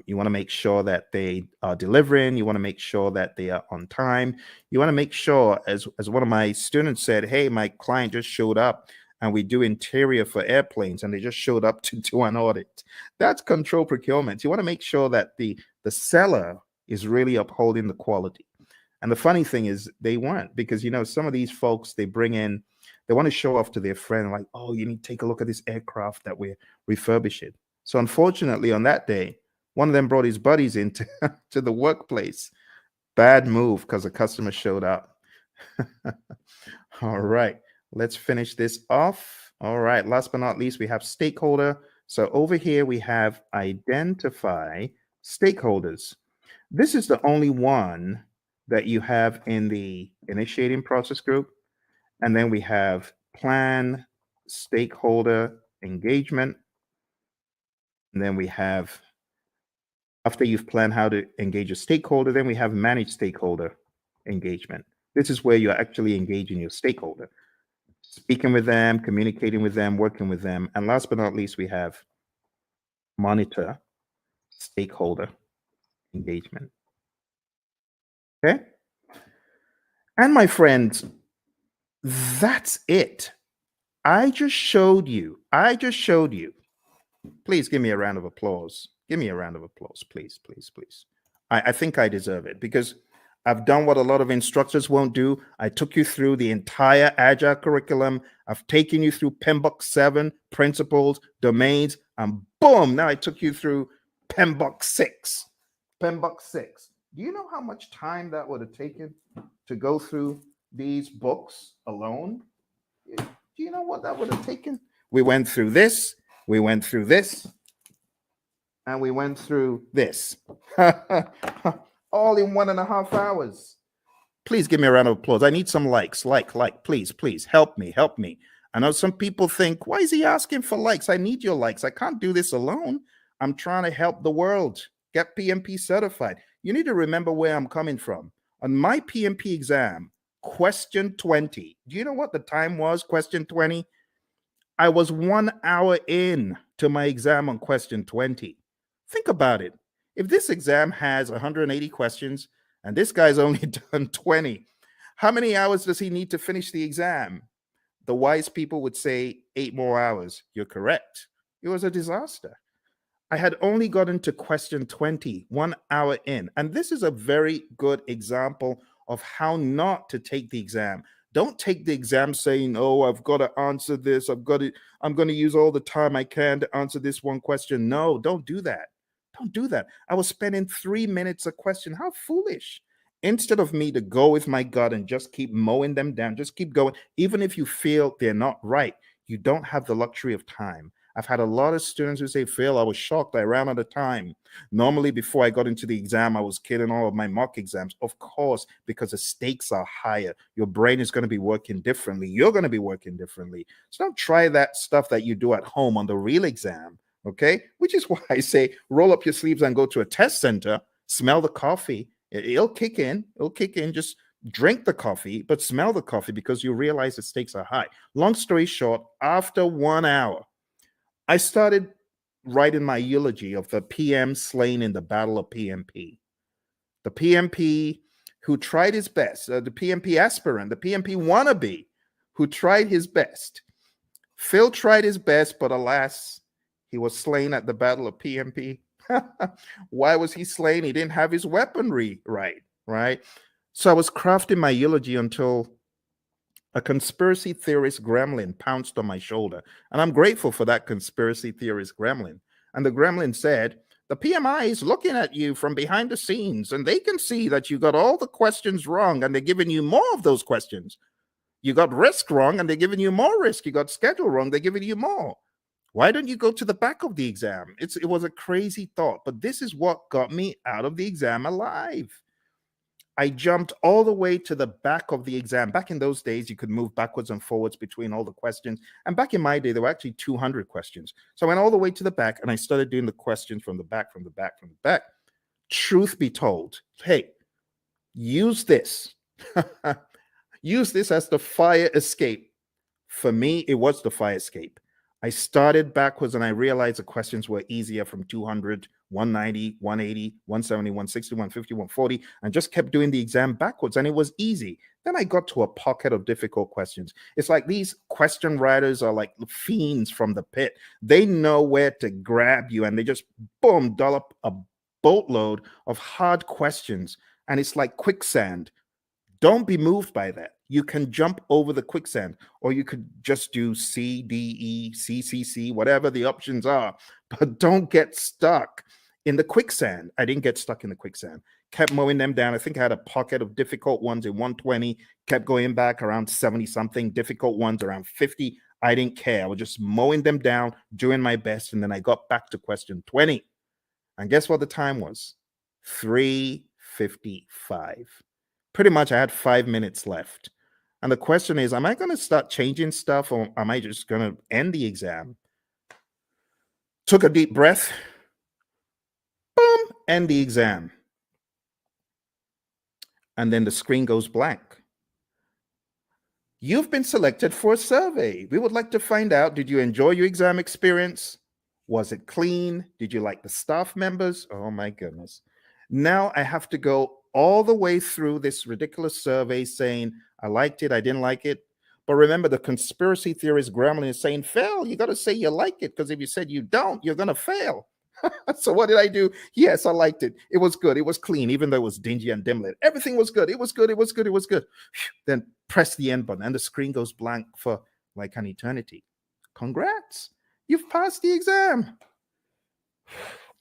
You want to make sure that they are delivering. You want to make sure that they are on time. You want to make sure, as one of my students said, hey, my client just showed up and we do interior for airplanes and they just showed up to do an audit. That's control procurement. You want to make sure that the seller is really upholding the quality. And the funny thing is they weren't, because, some of these folks, they bring in, they want to show off to their friend, like, oh, you need to take a look at this aircraft that we're refurbishing. So unfortunately, on that day, one of them brought his buddies into to the workplace. Bad move because the customer showed up. All right, let's finish this off. All right, last but not least, we have stakeholder. So over here, we have identify stakeholders. This is the only one that you have in the initiating process group. And then we have plan stakeholder engagement. And then we have, after you've planned how to engage a stakeholder, then we have manage stakeholder engagement. This is where you're actually engaging your stakeholder, speaking with them, communicating with them, working with them. And last but not least, we have monitor stakeholder engagement. Okay. And my friends, that's it. I just showed you. Please give me a round of applause. Give me a round of applause, please, please, please. I think I deserve it because I've done what a lot of instructors won't do. I took you through the entire Agile curriculum. I've taken you through PMBOK 7, principles, domains, and boom, now I took you through PMBOK 6. PMBOK 6. Do you know how much time that would have taken to go through these books alone? Do you know what that would have taken? We went through this, we went through this, and we went through this. All in 1.5 hours. Please give me a round of applause. I need some likes. Like, please, please help me, help me. I know some people think, why is he asking for likes? I need your likes. I can't do this alone. I'm trying to help the world get PMP certified. You need to remember where I'm coming from. On my PMP exam, question 20, do you know what the time was? Question 20? I was 1 hour in to my exam on question 20. Think about it. If this exam has 180 questions and this guy's only done 20, how many hours does he need to finish the exam? The wise people would say 8 more hours. You're correct. It was a disaster. I had only gotten to question 20, 1 hour in. And this is a very good example of how not to take the exam. Don't take the exam saying, oh, I've got to answer this. I'm going to use all the time I can to answer this one question. No, don't do that. Don't do that. I was spending 3 minutes a question. How foolish. Instead of me to go with my gut and just keep mowing them down, just keep going. Even if you feel they're not right, you don't have the luxury of time. I've had a lot of students who say, Phil, I was shocked. I ran out of time. Normally, before I got into the exam, I was killing all of my mock exams. Of course, because the stakes are higher. Your brain is going to be working differently. You're going to be working differently. So don't try that stuff that you do at home on the real exam, okay? Which is why I say roll up your sleeves and go to a test center, smell the coffee. It'll kick in. It'll kick in. Just drink the coffee, but smell the coffee because you realize the stakes are high. Long story short, after 1 hour, I started writing my eulogy of the PM slain in the Battle of PMP. The PMP who tried his best, the PMP aspirant, the PMP wannabe who tried his best. Phil tried his best, but alas, he was slain at the Battle of PMP. Why was he slain? He didn't have his weaponry right? So I was crafting my eulogy until a conspiracy theorist gremlin pounced on my shoulder. And I'm grateful for that conspiracy theorist gremlin. And the gremlin said, the PMI is looking at you from behind the scenes, and they can see that you got all the questions wrong, and they're giving you more of those questions. You got risk wrong, and they're giving you more risk. You got schedule wrong, they're giving you more. Why don't you go to the back of the exam? It was a crazy thought, but this is what got me out of the exam alive. I jumped all the way to the back of the exam. Back in those days, you could move backwards and forwards between all the questions. And back in my day, there were actually 200 questions. So I went all the way to the back and I started doing the questions from the back, from the back, from the back. Truth be told, hey, use this. Use this as the fire escape. For me, it was the fire escape. I started backwards and I realized the questions were easier from 200, 190, 180, 170, 160, 150, 140, and just kept doing the exam backwards, and it was easy. Then I got to a pocket of difficult questions. It's like these question writers are like fiends from the pit. They know where to grab you, and they just, boom, dollop a boatload of hard questions, and it's like quicksand. Don't be moved by that. You can jump over the quicksand, or you could just do C, D, E, C, C, C, whatever the options are, but don't get stuck in the quicksand. I didn't get stuck in the quicksand. Kept mowing them down. I think I had a pocket of difficult ones in 120, kept going back around 70 something, difficult ones around 50. I didn't care. I was just mowing them down, doing my best. And then I got back to question 20. And guess what the time was? 3:55. Pretty much I had 5 minutes left. And the question is, am I going to start changing stuff, or am I just going to end the exam? Took a deep breath. Boom, end the exam. And then the screen goes blank. You've been selected for a survey. We would like to find out, did you enjoy your exam experience? Was it clean? Did you like the staff members? Oh my goodness. Now I have to go all the way through this ridiculous survey saying, I liked it, I didn't like it. But remember, the conspiracy theorist gremlin is saying, fail, you got to say you like it, because if you said you don't, you're going to fail. So what did I do? Yes, I liked it. It was good. It was clean, even though it was dingy and dim lit. Everything was good. It was good. It was good. It was good. Then press the end button and the screen goes blank for like an eternity. Congrats. You've passed the exam.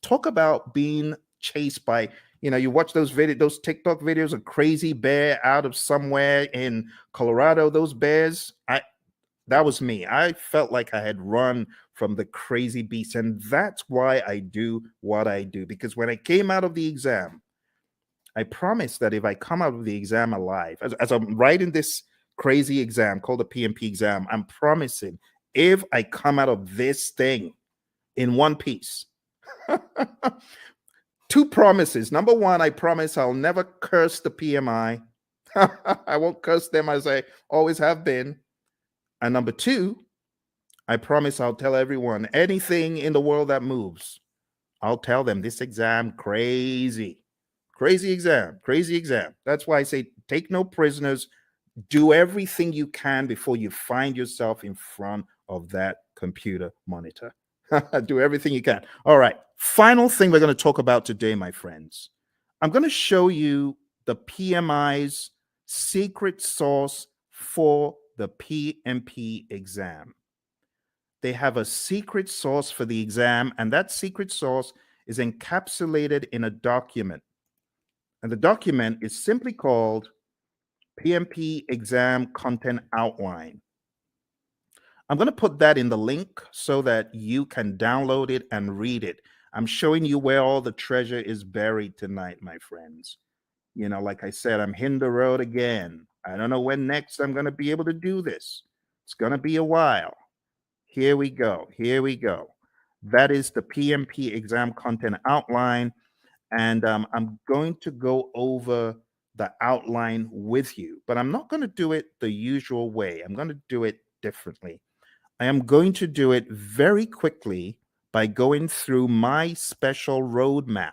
Talk about being chased by, you watch those TikTok videos of crazy bear out of somewhere in Colorado, those bears. That was me. I felt like I had run from the crazy beast. And that's why I do what I do. Because when I came out of the exam, I promise that if I come out of the exam alive, as I'm writing this crazy exam called the PMP exam, I'm promising if I come out of this thing in one piece, two promises. Number one, I promise I'll never curse the PMI. I won't curse them as I always have been. And number two, I promise I'll tell everyone anything in the world that moves. I'll tell them this exam crazy. Crazy exam, crazy exam. That's why I say take no prisoners. Do everything you can before you find yourself in front of that computer monitor. Do everything you can. All right. Final thing we're going to talk about today, my friends. I'm going to show you the PMI's secret sauce for the PMP exam. They have a secret sauce for the exam, and that secret sauce is encapsulated in a document. And the document is simply called PMP Exam Content Outline. I'm going to put that in the link so that you can download it and read it. I'm showing you where all the treasure is buried tonight, my friends. You know, like I said, I'm hitting the road again. I don't know when next I'm going to be able to do this. It's going to be a while. Here we go. Here we go. That is the PMP Exam Content Outline. And I'm going to go over the outline with you, but I'm not going to do it the usual way. I'm going to do it differently. I am going to do it very quickly by going through my special roadmap.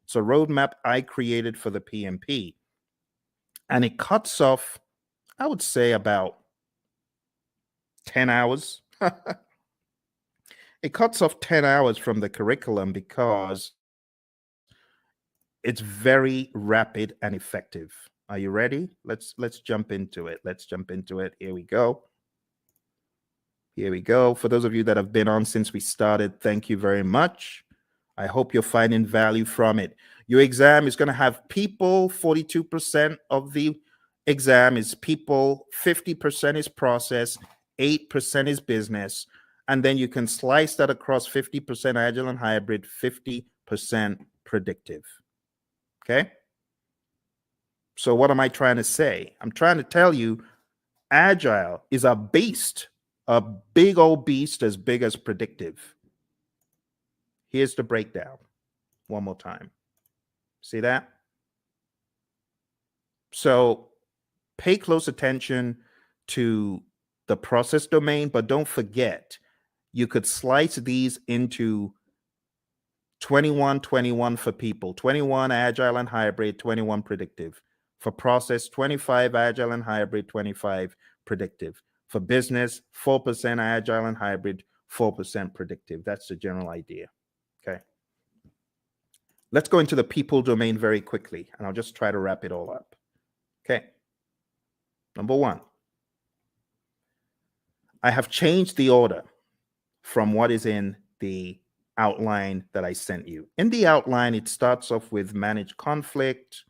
It's a roadmap I created for the PMP. And it cuts off, I would say, about 10 hours. It cuts off 10 hours from the curriculum because it's very rapid and effective. Are you ready? Let's jump into it. Let's jump into it. Here we go. Here we go. For those of you that have been on since we started, thank you very much. I hope you're finding value from it. Your exam is going to have people. 42% of the exam is people, 50% is process, 8% is business. And then you can slice that across 50% agile and hybrid, 50% predictive. Okay? So what am I trying to say? I'm trying to tell you agile is a beast, a big old beast as big as predictive. Here's the breakdown one more time. See that? So pay close attention to the process domain, but don't forget, you could slice these into 21, 21 for people, 21 agile and hybrid, 21 predictive. For process, 25 agile and hybrid, 25 predictive. For business, 4% agile and hybrid, 4% predictive. That's the general idea. Okay. Let's go into the people domain very quickly, and I'll just try to wrap it all up. Okay. Number one, I have changed the order from what is in the outline that I sent you. In the outline, it starts off with manage conflict,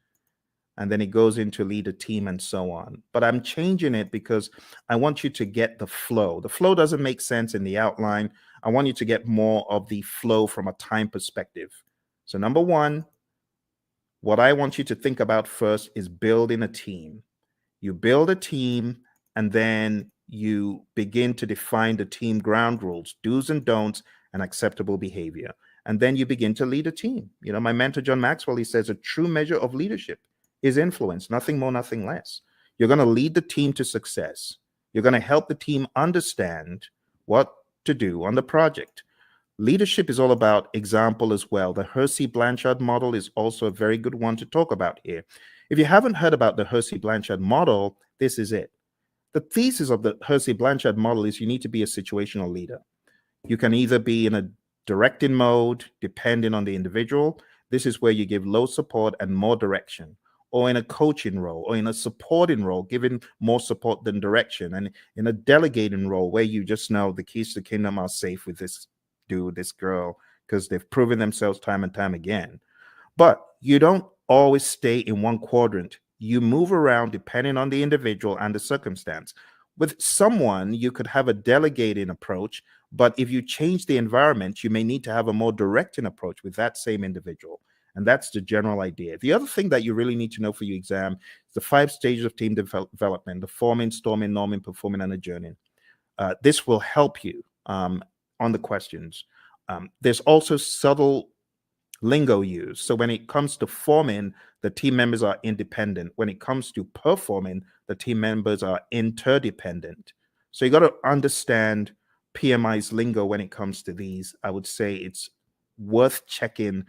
and then it goes into lead a team and so on. But I'm changing it because I want you to get the flow. The flow doesn't make sense in the outline. I want you to get more of the flow from a time perspective. So number one, what I want you to think about first is building a team. You build a team, and then you begin to define the team ground rules, do's and don'ts, and acceptable behavior. And then you begin to lead a team. You know, my mentor, John Maxwell, he says a true measure of leadership is influence, nothing more, nothing less. You're going to lead the team to success. You're going to help the team understand what to do on the project. Leadership is all about example as well. The Hersey-Blanchard model is also a very good one to talk about here. If you haven't heard about the Hersey-Blanchard model, this is it. The thesis of the Hersey-Blanchard model is you need to be a situational leader. You can either be in a directing mode, depending on the individual. This is where you give low support and more direction, or in a coaching role, or in a supporting role, giving more support than direction, and in a delegating role where you just know the keys to the kingdom are safe with this dude, this girl, because they've proven themselves time and time again. But you don't always stay in one quadrant. You move around depending on the individual and the circumstance. With someone, you could have a delegating approach, but if you change the environment, you may need to have a more directing approach with that same individual. And that's the general idea. The other thing that you really need to know for your exam is the 5 stages of team development: the forming, storming, norming, performing, and adjourning. This will help you on the questions. There's also subtle lingo used. So when it comes to forming, the team members are independent. When it comes to performing, the team members are interdependent. So you got to understand PMI's lingo when it comes to these. I would say it's worth checking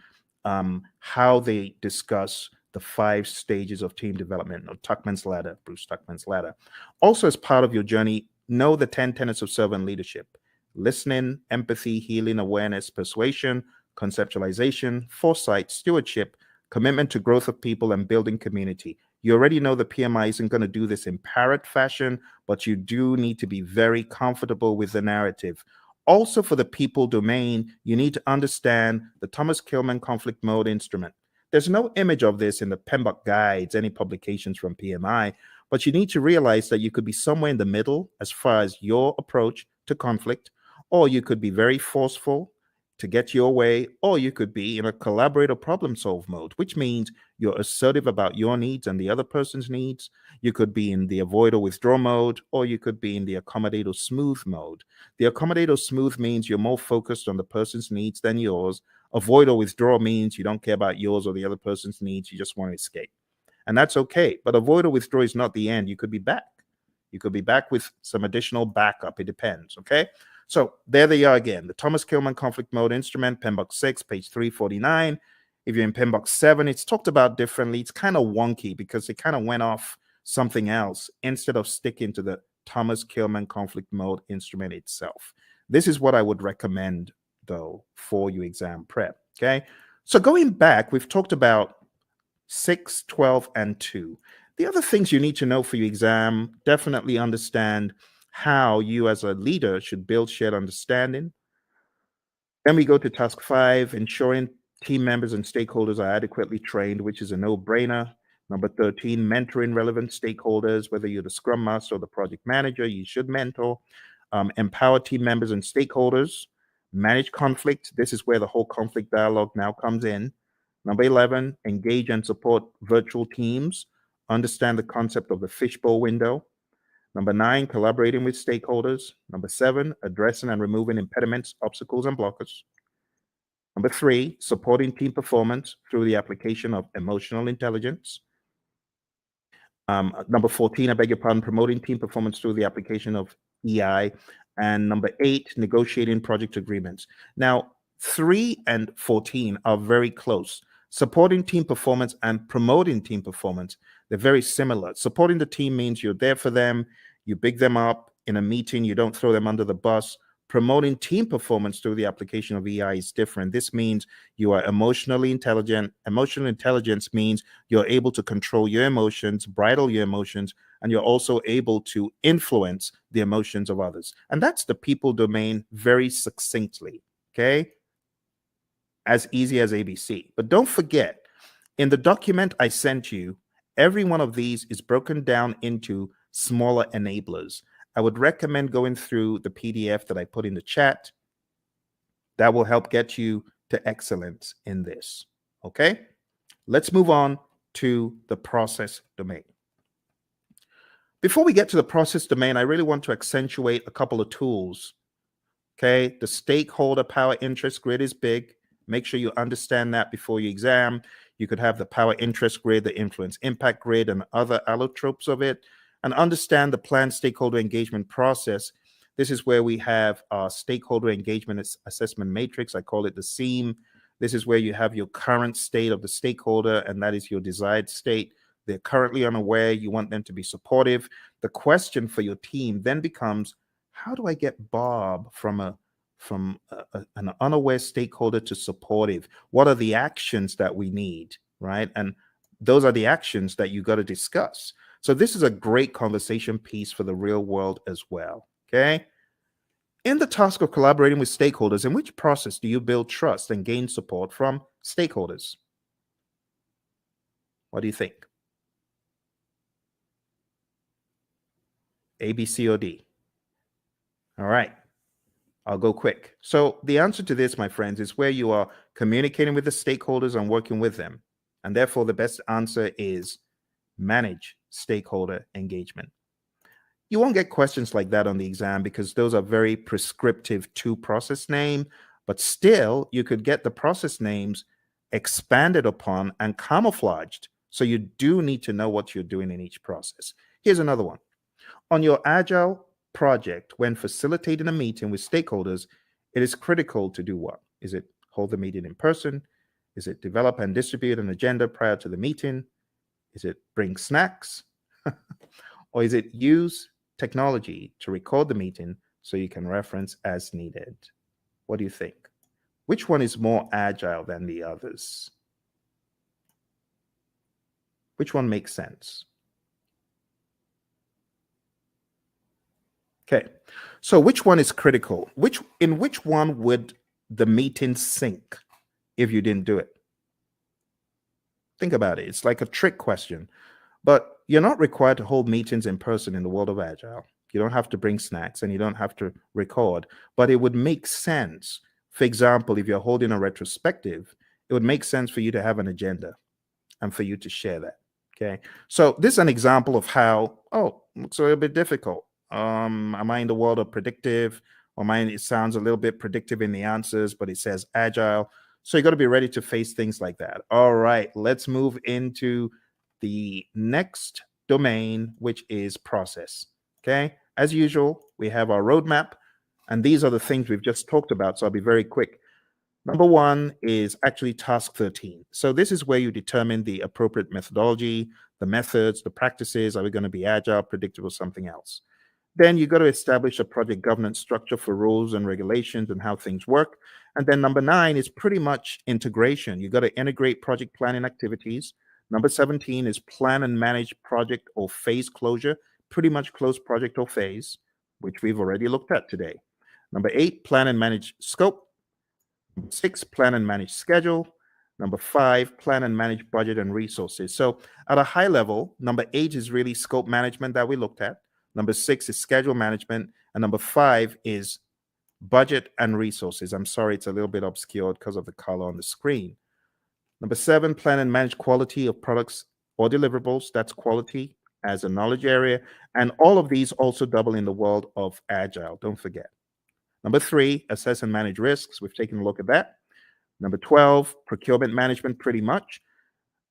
how they discuss the 5 stages of team development, or Tuckman's ladder, Bruce Tuckman's ladder. Also, as part of your journey, know the 10 tenets of servant leadership: listening, empathy, healing, awareness, persuasion, conceptualization, foresight, stewardship, commitment to growth of people, and building community. You already know the PMI isn't going to do this in parrot fashion, but you do need to be very comfortable with the narrative. Also, for the people domain, you need to understand the Thomas Kilmann conflict mode instrument. There's no image of this in the PMBOK guides, any publications from PMI, but you need to realize that you could be somewhere in the middle as far as your approach to conflict, or you could be very forceful to get your way, or you could be in a collaborate or problem solve mode, which means you're assertive about your needs and the other person's needs. You could be in the avoid or withdraw mode, or you could be in the accommodate or smooth mode. The accommodate or smooth means you're more focused on the person's needs than yours. Avoid or withdraw means you don't care about yours or the other person's needs. You just want to escape. And that's okay. But avoid or withdraw is not the end. You could be back. You could be back with some additional backup. It depends. Okay. So there they are again. The Thomas Kilmann conflict mode instrument, PMBOK 6, page 349. If you're in PMBOK 7, it's talked about differently. It's kind of wonky because it kind of went off something else instead of sticking to the Thomas Kilmann conflict mode instrument itself. This is what I would recommend, though, for your exam prep. Okay. So going back, we've talked about 6, 12, and 2. The other things you need to know for your exam: definitely understand how you as a leader should build shared understanding. Then we go to task 5, ensuring team members and stakeholders are adequately trained, which is a no-brainer. Number 13, mentoring relevant stakeholders. Whether you're the scrum master or the project manager, you should mentor. Empower team members and stakeholders. Manage conflict. This is where the whole conflict dialogue now comes in. Number 11, engage and support virtual teams. Understand the concept of the fishbowl window. Number 9, collaborating with stakeholders. Number 7, addressing and removing impediments, obstacles, and blockers. Number 3, supporting team performance through the application of emotional intelligence. Number 14, I beg your pardon, promoting team performance through the application of EI. And number 8, negotiating project agreements. Now, 3 and 14 are very close. Supporting team performance and promoting team performance, they're very similar. Supporting the team means you're there for them, you big them up in a meeting, you don't throw them under the bus. Promoting team performance through the application of EI is different. This means you are emotionally intelligent. Emotional intelligence means you're able to control your emotions, bridle your emotions, and you're also able to influence the emotions of others. And that's the people domain very succinctly, okay? As easy as ABC. But don't forget, in the document I sent you, every one of these is broken down into smaller enablers. I would recommend going through the PDF that I put in the chat. That will help get you to excellence in this. Okay, let's move on to the process domain. Before we get to the process domain, I really want to accentuate a couple of tools. Okay, the stakeholder power interest grid is big. Make sure you understand that before your exam. You could have the power interest grid, the influence impact grid, and other allotropes of it, and understand the planned stakeholder engagement process. This is where we have our stakeholder engagement assessment matrix. I call it the SEAM. This is where you have your current state of the stakeholder, and that is your desired state. They're currently unaware. You want them to be supportive. The question for your team then becomes, how do I get Bob from an unaware stakeholder to supportive? What are the actions that we need, right? And those are the actions that you got to discuss. So this is a great conversation piece for the real world as well, okay? In the task of collaborating with stakeholders, in which process do you build trust and gain support from stakeholders? What do you think? A, B, C, or D? All right. I'll go quick. So the answer to this, my friends, is where you are communicating with the stakeholders and working with them. And therefore, the best answer is manage stakeholder engagement. You won't get questions like that on the exam because those are very prescriptive to process name, but still you could get the process names expanded upon and camouflaged. So you do need to know what you're doing in each process. Here's another one. On your agile project, when facilitating a meeting with stakeholders, it is critical to do what? Is it hold the meeting in person? Is it develop and distribute an agenda prior to the meeting? Is it bring snacks? Or is it use technology to record the meeting so you can reference as needed? What do you think? Which one is more agile than the others? Which one makes sense? Okay, so which one is critical? In which one would the meeting sink if you didn't do it? Think about it. It's like a trick question. But you're not required to hold meetings in person in the world of Agile. You don't have to bring snacks and you don't have to record, but it would make sense. For example, if you're holding a retrospective, it would make sense for you to have an agenda and for you to share that. Okay. So this is an example of how, oh, looks a little bit difficult. Am I in the world of predictive? Or mine, it sounds a little bit predictive in the answers, but it says agile. So you got to be ready to face things like that. All right, let's move into the next domain, which is process. Okay. As usual, we have our roadmap, and these are the things we've just talked about. So I'll be very quick. Number one is actually task 13. So this is where you determine the appropriate methodology, the methods, the practices. Are we going to be agile, predictive, or something else? Then you got to establish a project governance structure for rules and regulations and how things work. And then number 9 is pretty much integration. You got to integrate project planning activities. Number 17 is plan and manage project or phase closure, pretty much close project or phase, which we've already looked at today. Number 8, plan and manage scope. Number 6, plan and manage schedule. Number 5, plan and manage budget and resources. So at a high level, number 8 is really scope management that we looked at. Number 6 is schedule management. And number 5 is budget and resources. I'm sorry, it's a little bit obscured because of the color on the screen. Number 7, plan and manage quality of products or deliverables. That's quality as a knowledge area. And all of these also double in the world of agile. Don't forget. Number 3, assess and manage risks. We've taken a look at that. Number 12, procurement management, pretty much.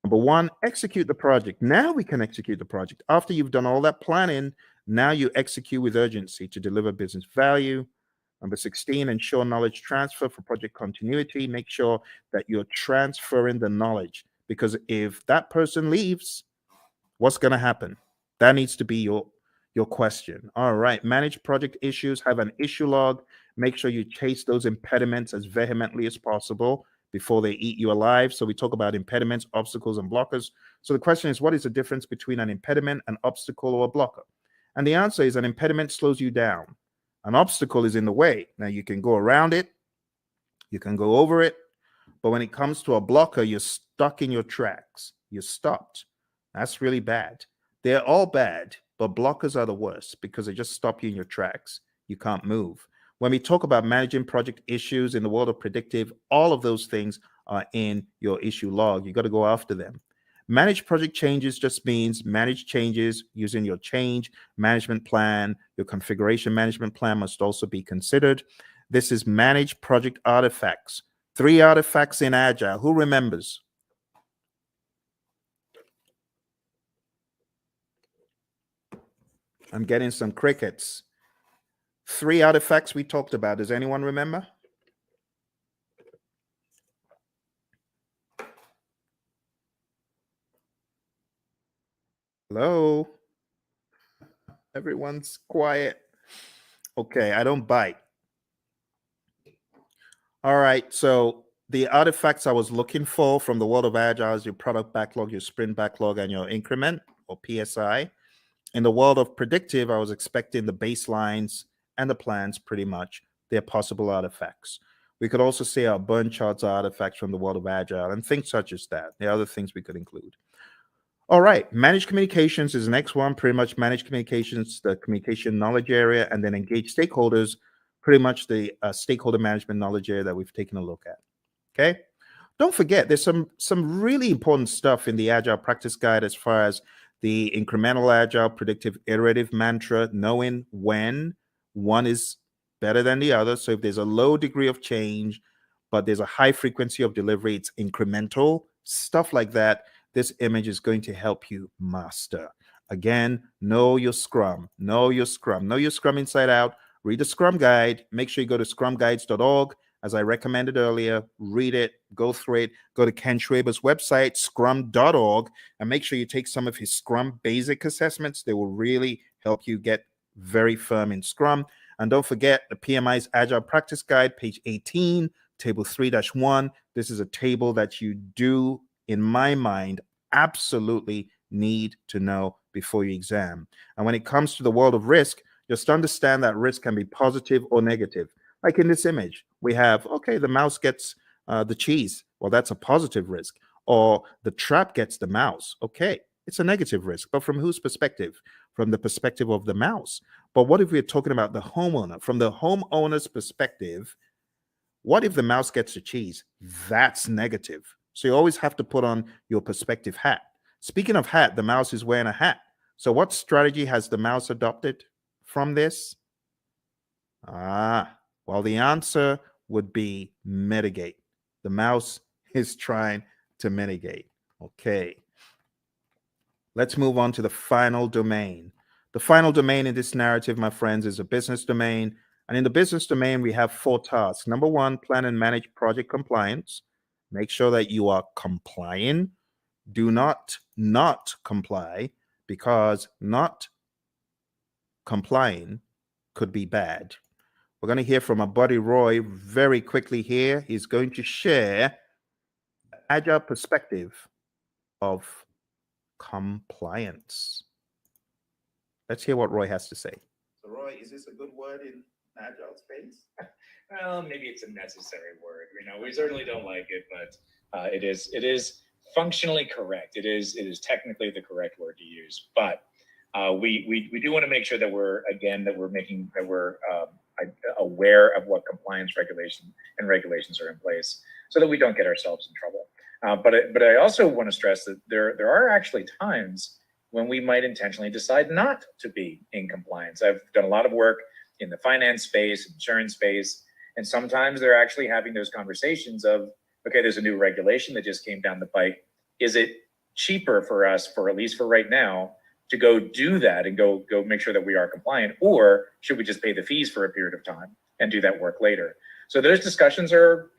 Number 1, execute the project. Now we can execute the project. After you've done all that planning, now you execute with urgency to deliver business value. Number 16, ensure knowledge transfer for project continuity. Make sure that you're transferring the knowledge, because if that person leaves, what's going to happen? That needs to be your question. All right, manage project issues, have an issue log. Make sure you chase those impediments as vehemently as possible before they eat you alive. So we talk about impediments, obstacles, and blockers. So the question is, what is the difference between an impediment, an obstacle, or a blocker? And the answer is an impediment slows you down. An obstacle is in the way. Now you can go around it, you can go over it, but when it comes to a blocker, you're stuck in your tracks. You're stopped. That's really bad. They're all bad, but blockers are the worst because they just stop you in your tracks. You can't move. When we talk about managing project issues in the world of predictive, all of those things are in your issue log. You got to go after them. Manage project changes just means manage changes using your change management plan. Your configuration management plan must also be considered. This is manage project artifacts. 3 artifacts in Agile. Who remembers? I'm getting some crickets. 3 artifacts we talked about. Does anyone remember? Hello? Everyone's quiet. Okay, I don't bite. All right, so the artifacts I was looking for from the world of Agile is your product backlog, your sprint backlog, and your increment or PSI. In the world of predictive, I was expecting the baselines and the plans pretty much. They're possible artifacts. We could also say our burn charts are artifacts from the world of Agile and things such as that. There are other things we could include. All right, managed communications is the next one. Pretty much managed communications, the communication knowledge area, and then engage stakeholders pretty much the stakeholder management knowledge area that we've taken a look at. Okay. Don't forget, there's some really important stuff in the Agile Practice Guide as far as the incremental agile predictive iterative mantra, knowing when one is better than the other. So if there's a low degree of change, but there's a high frequency of delivery, it's incremental, stuff like that. This image is going to help you master. Again, know your Scrum, know your Scrum, know your Scrum inside out. Read the Scrum Guide. Make sure you go to scrumguides.org. As I recommended earlier, read it, go through it, go to Ken Schwaber's website, scrum.org, and make sure you take some of his Scrum basic assessments. They will really help you get very firm in Scrum. And don't forget the PMI's Agile Practice Guide, page 18, table 3-1. This is a table that you do, in my mind, absolutely need to know before your exam. And when it comes to the world of risk, just understand that risk can be positive or negative. Like in this image, we have, okay, the mouse gets the cheese. Well, that's a positive risk. Or the trap gets the mouse. Okay, it's a negative risk. But from whose perspective? From the perspective of the mouse. But what if we're talking about the homeowner? From the homeowner's perspective, what if the mouse gets the cheese? That's negative. So you always have to put on your perspective hat. Speaking of hat, the mouse is wearing a hat. So what strategy has the mouse adopted from this? Well, the answer would be mitigate. The mouse is trying to mitigate. Okay. Let's move on to the final domain. The final domain in this narrative, my friends, is a business domain. And in the business domain, we have 4 tasks. Number 1, plan and manage project compliance. Make sure that you are complying. Do not comply, because not complying could be bad. We're going to hear from our buddy Roy very quickly here. He's going to share an agile perspective of compliance. Let's hear what Roy has to say. So Roy, is this a good word in agile space? Well, maybe it's a necessary word. We certainly don't like it, but it is functionally correct. It is technically the correct word to use. But we do want to make sure that we're aware of what compliance regulations are in place, so that we don't get ourselves in trouble. But I also want to stress that there are actually times when we might intentionally decide not to be in compliance. I've done a lot of work in the finance space, insurance space, and sometimes they're actually having those conversations of, okay, there's a new regulation that just came down the pike. Is it cheaper for us, for at least for right now, to go do that and go make sure that we are compliant, or should we just pay the fees for a period of time and do that work later? So those discussions they're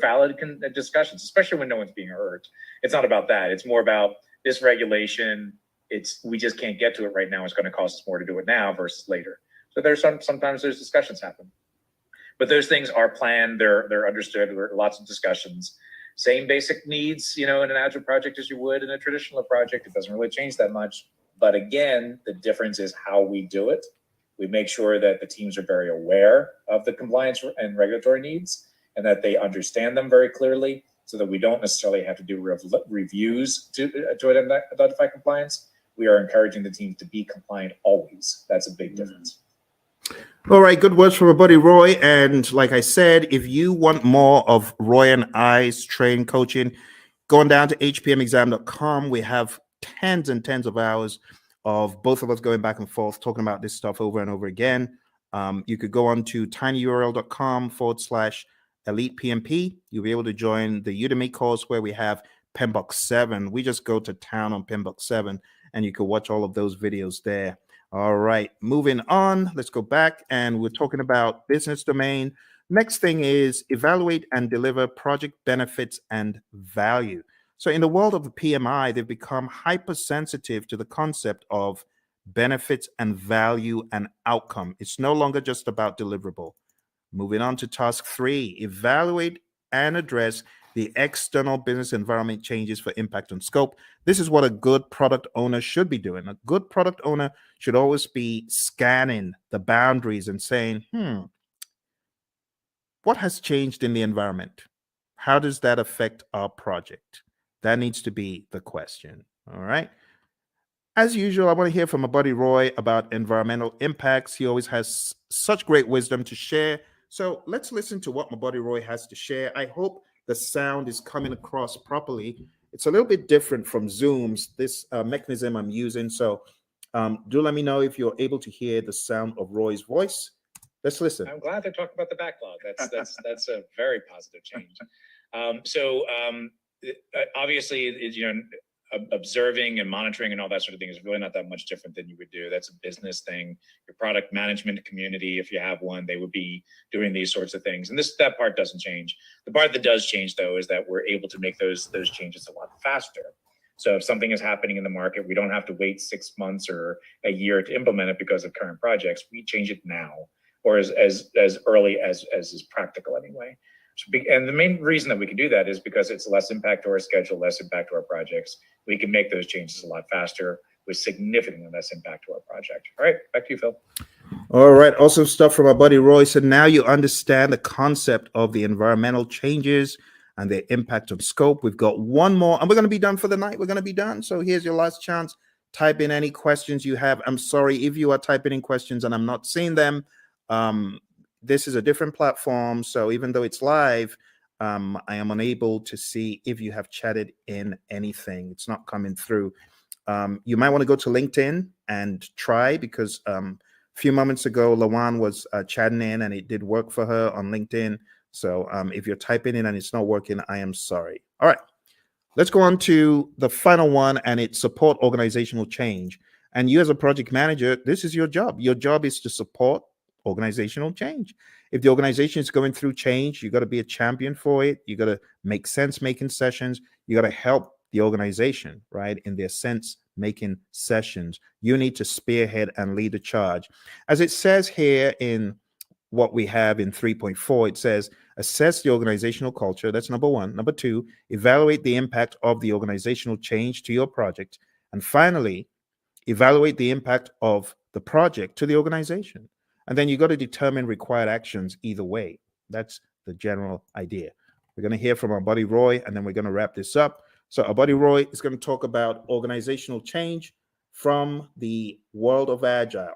valid discussions, especially when no one's being hurt. It's not about that. It's more about this regulation. We just can't get to it right now. It's going to cost us more to do it now versus later. So there's sometimes those discussions happen, but those things are planned. They're understood. There are lots of discussions. Same basic needs, in an agile project as you would in a traditional project. It doesn't really change that much. But again, the difference is how we do it. We make sure that the teams are very aware of the compliance and regulatory needs, and that they understand them very clearly, so that we don't necessarily have to do reviews to identify compliance. We are encouraging the teams to be compliant always. That's a big difference. All right, good words from our buddy Roy. And like I said, if you want more of Roy and I's training coaching, going down to hpmexam.com, we have tens and tens of hours of both of us going back and forth talking about this stuff over and over again. You could go on to tinyurl.com/elite PMP. You'll be able to join the Udemy course where we have PMBOK 7. We just go to town on PMBOK 7, and you can watch all of those videos there. All right, moving on. Let's go back, and we're talking about business domain. Next thing is evaluate and deliver project benefits and value. So in the world of the PMI, they've become hypersensitive to the concept of benefits and value and outcome. It's no longer just about deliverable. Moving on to task 3, evaluate and address the external business environment changes for impact on scope. This is what a good product owner should be doing. A good product owner should always be scanning the boundaries and saying, what has changed in the environment? How does that affect our project? That needs to be the question. All right. as usual, I want to hear from my buddy Roy about environmental impacts. He always has such great wisdom to share. So let's listen to what my buddy Roy has to share. I hope the sound is coming across properly. It's a little bit different from Zoom's, this mechanism I'm using. So do let me know if you're able to hear the sound of Roy's voice. Let's listen. I'm glad to talk about the backlog. That's a very positive change. Obviously, observing and monitoring and all that sort of thing is really not that much different than you would do. That's a business thing. Your product management community, if you have one, they would be doing these sorts of things. And that part doesn't change. The part that does change, though, is that we're able to make those changes a lot faster. So if something is happening in the market, we don't have to wait 6 months or a year to implement it because of current projects. We change it now, or as early as is practical anyway. And the main reason that we can do that is because it's less impact to our schedule, less impact to our projects. We can make those changes a lot faster with significantly less impact to our project. All right, back to you, Phil. All right, awesome stuff from our buddy Roy. So now you understand the concept of the environmental changes and their impact on scope. We've got one more, and we're going to be done for the night. We're going to be done. So here's your last chance. Type in any questions you have. I'm sorry if you are typing in questions and I'm not seeing them. This is a different platform, so even though it's live, I am unable to see if you have chatted in anything. It's not coming through. You might want to go to LinkedIn and try, because a few moments ago, Lawan was chatting in and it did work for her on LinkedIn. So if you're typing in and it's not working, I am sorry. All right, let's go on to the final one, and it's support organizational change. And you as a project manager, this is your job. Your job is to support organizational change. If the organization is going through change, you got to be a champion for it. You got to make sense making sessions. You got to help the organization, right, in their sense making sessions. You need to spearhead and lead the charge. As it says here in what we have in 3.4, it says assess the organizational culture. That's number one. Number two, evaluate the impact of the organizational change to your project. And finally, evaluate the impact of the project to the organization. And then you got to determine required actions either way. That's the general idea. We're going to hear from our buddy Roy, and then we're going to wrap this up. So our buddy Roy is going to talk about organizational change from the world of Agile.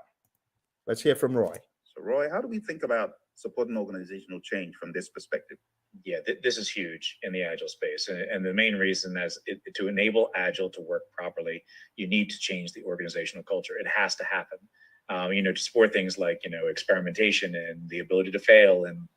Let's hear from Roy. So Roy, how do we think about supporting organizational change from this perspective? Yeah, this is huge in the Agile space. And the main reason is to enable Agile to work properly, you need to change the organizational culture. It has to happen. To support things like, experimentation and the ability to fail and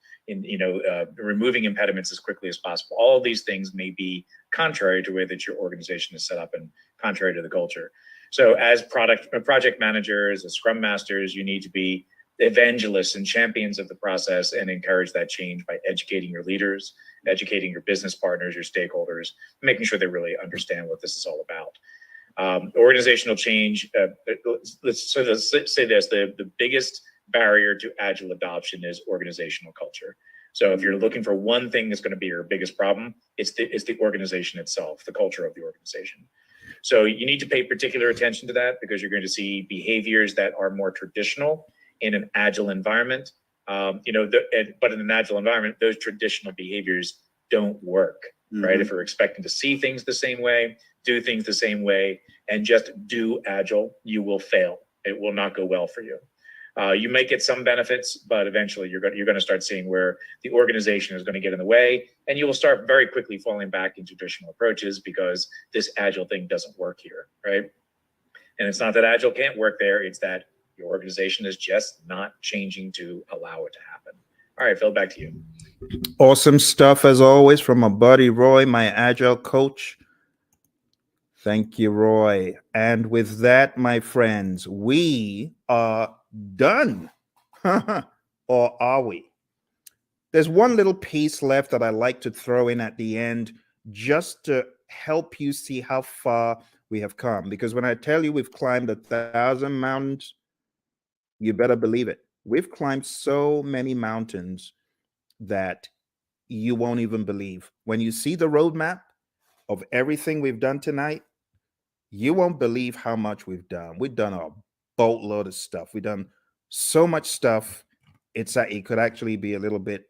removing impediments as quickly as possible. All of these things may be contrary to the way that your organization is set up and contrary to the culture. So as project managers, as scrum masters, you need to be evangelists and champions of the process and encourage that change by educating your leaders, educating your business partners, your stakeholders, making sure they really understand what this is all about. Organizational change, let's say this, the biggest barrier to Agile adoption is organizational culture. So if you're looking for one thing that's going to be your biggest problem, it's the organization itself, the culture of the organization. So you need to pay particular attention to that, because you're going to see behaviors that are more traditional in an Agile environment. But in an Agile environment, those traditional behaviors don't work, right? If you're expecting to see things the same way, do things the same way, and just do Agile, you will fail. It will not go well for you. You may get some benefits, but eventually you're going to start seeing where the organization is going to get in the way, and you will start very quickly falling back into traditional approaches because this Agile thing doesn't work here, right? And it's not that Agile can't work there, it's that your organization is just not changing to allow it to happen. All right, Phil, back to you. Awesome stuff as always from my buddy Roy, my Agile coach. Thank you, Roy. And with that, my friends, we are done. Or are we? There's one little piece left that I like to throw in at the end, just to help you see how far we have come. Because when I tell you we've climbed 1,000 mountains, you better believe it. We've climbed so many mountains that you won't even believe. When you see the roadmap of everything we've done tonight, you won't believe how much we've done. We've done a boatload of stuff. We've done so much stuff. It could actually be a little bit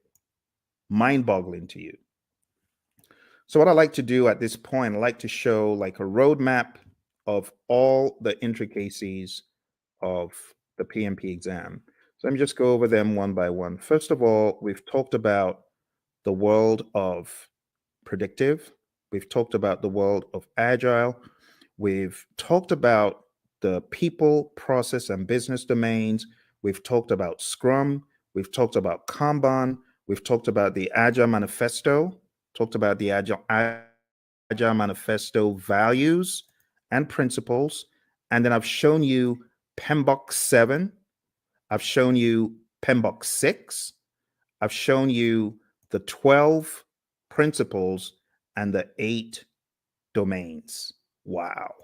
mind-boggling to you. So what I like to do at this point, I like to show like a roadmap of all the intricacies of the PMP exam. So let me just go over them one by one. First of all, we've talked about the world of predictive. We've talked about the world of agile. We've talked about the people, process, and business domains. We've talked about Scrum. We've talked about Kanban. We've talked about the Agile Manifesto, talked about the Agile Manifesto values and principles. And then I've shown you PMBOK 7. I've shown you PMBOK 6. I've shown you the 12 principles and the 8 domains. Wow.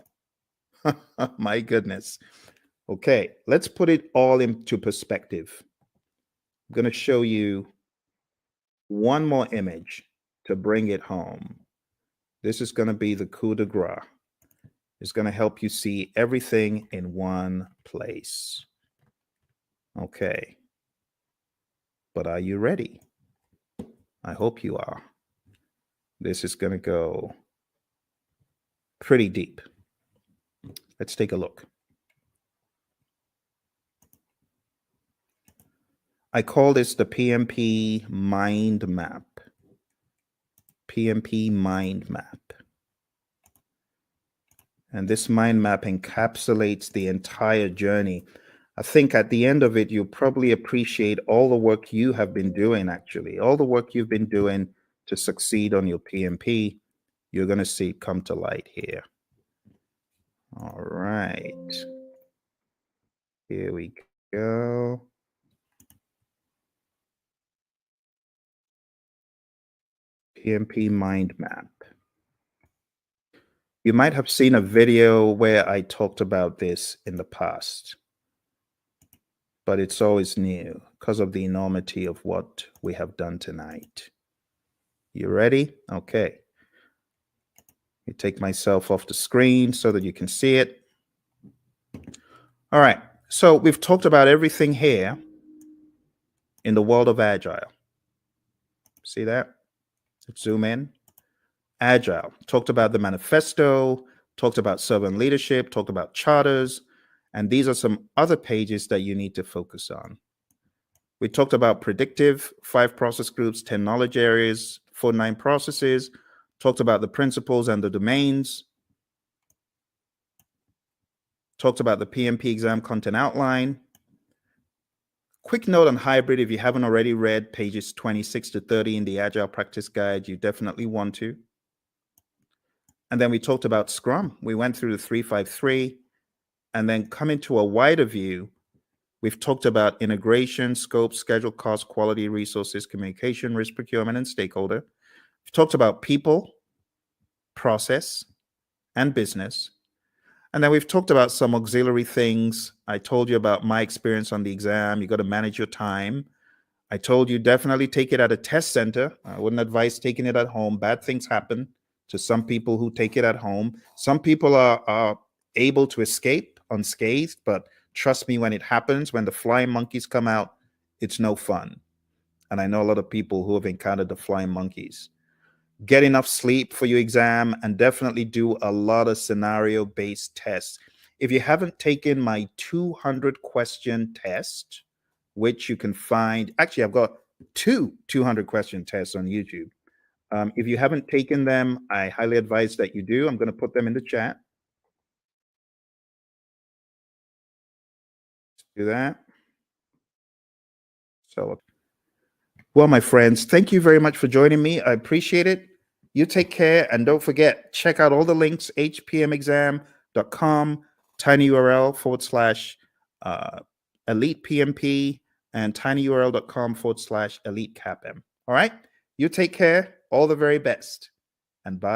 My goodness. Okay, let's put it all into perspective. I'm going to show you one more image to bring it home. This is going to be the coup de grace. It's going to help you see everything in one place. Okay. But are you ready? I hope you are. This is going to go pretty deep. Let's take a look. I call this the PMP mind map. PMP mind map. And this mind map encapsulates the entire journey. I think at the end of it, you'll probably appreciate all the work you have been doing, actually. All the work you've been doing to succeed on your PMP, you're going to see it come to light here. All right. Here we go. PMP mind map. You might have seen a video where I talked about this in the past, but it's always new because of the enormity of what we have done tonight. You ready? Okay. You take myself off the screen so that you can see it. All right. So we've talked about everything here in the world of Agile. See that? Let's zoom in. Agile. Talked about the manifesto, talked about servant leadership, talked about charters, and these are some other pages that you need to focus on. We talked about predictive, 5 process groups, 10 knowledge areas, 49 processes, talked about the principles and the domains, talked about the PMP exam content outline. Quick note on hybrid, if you haven't already read pages 26 to 30 in the Agile Practice Guide, you definitely want to. And then we talked about Scrum. We went through the 353, and then coming to a wider view, we've talked about integration, scope, schedule, cost, quality, resources, communication, risk, procurement, and stakeholder. We've talked about people, process, and business. And then we've talked about some auxiliary things. I told you about my experience on the exam. You got to manage your time. I told you definitely take it at a test center. I wouldn't advise taking it at home. Bad things happen to some people who take it at home. Some people are able to escape unscathed, but trust me, when it happens, when the flying monkeys come out, it's no fun. And I know a lot of people who have encountered the flying monkeys. Get enough sleep for your exam and definitely do a lot of scenario-based tests. If you haven't taken my 200-question test, which you can find, actually, I've got 2 200-question tests on YouTube. If you haven't taken them, I highly advise that you do. I'm going to put them in the chat. Do that. So, well, my friends, thank you very much for joining me. I appreciate it. You take care, and don't forget, check out all the links, hpmexam.com, tinyurl/elite PMP, and tinyurl.com/elite CAPM. All right? You take care. All the very best. And bye.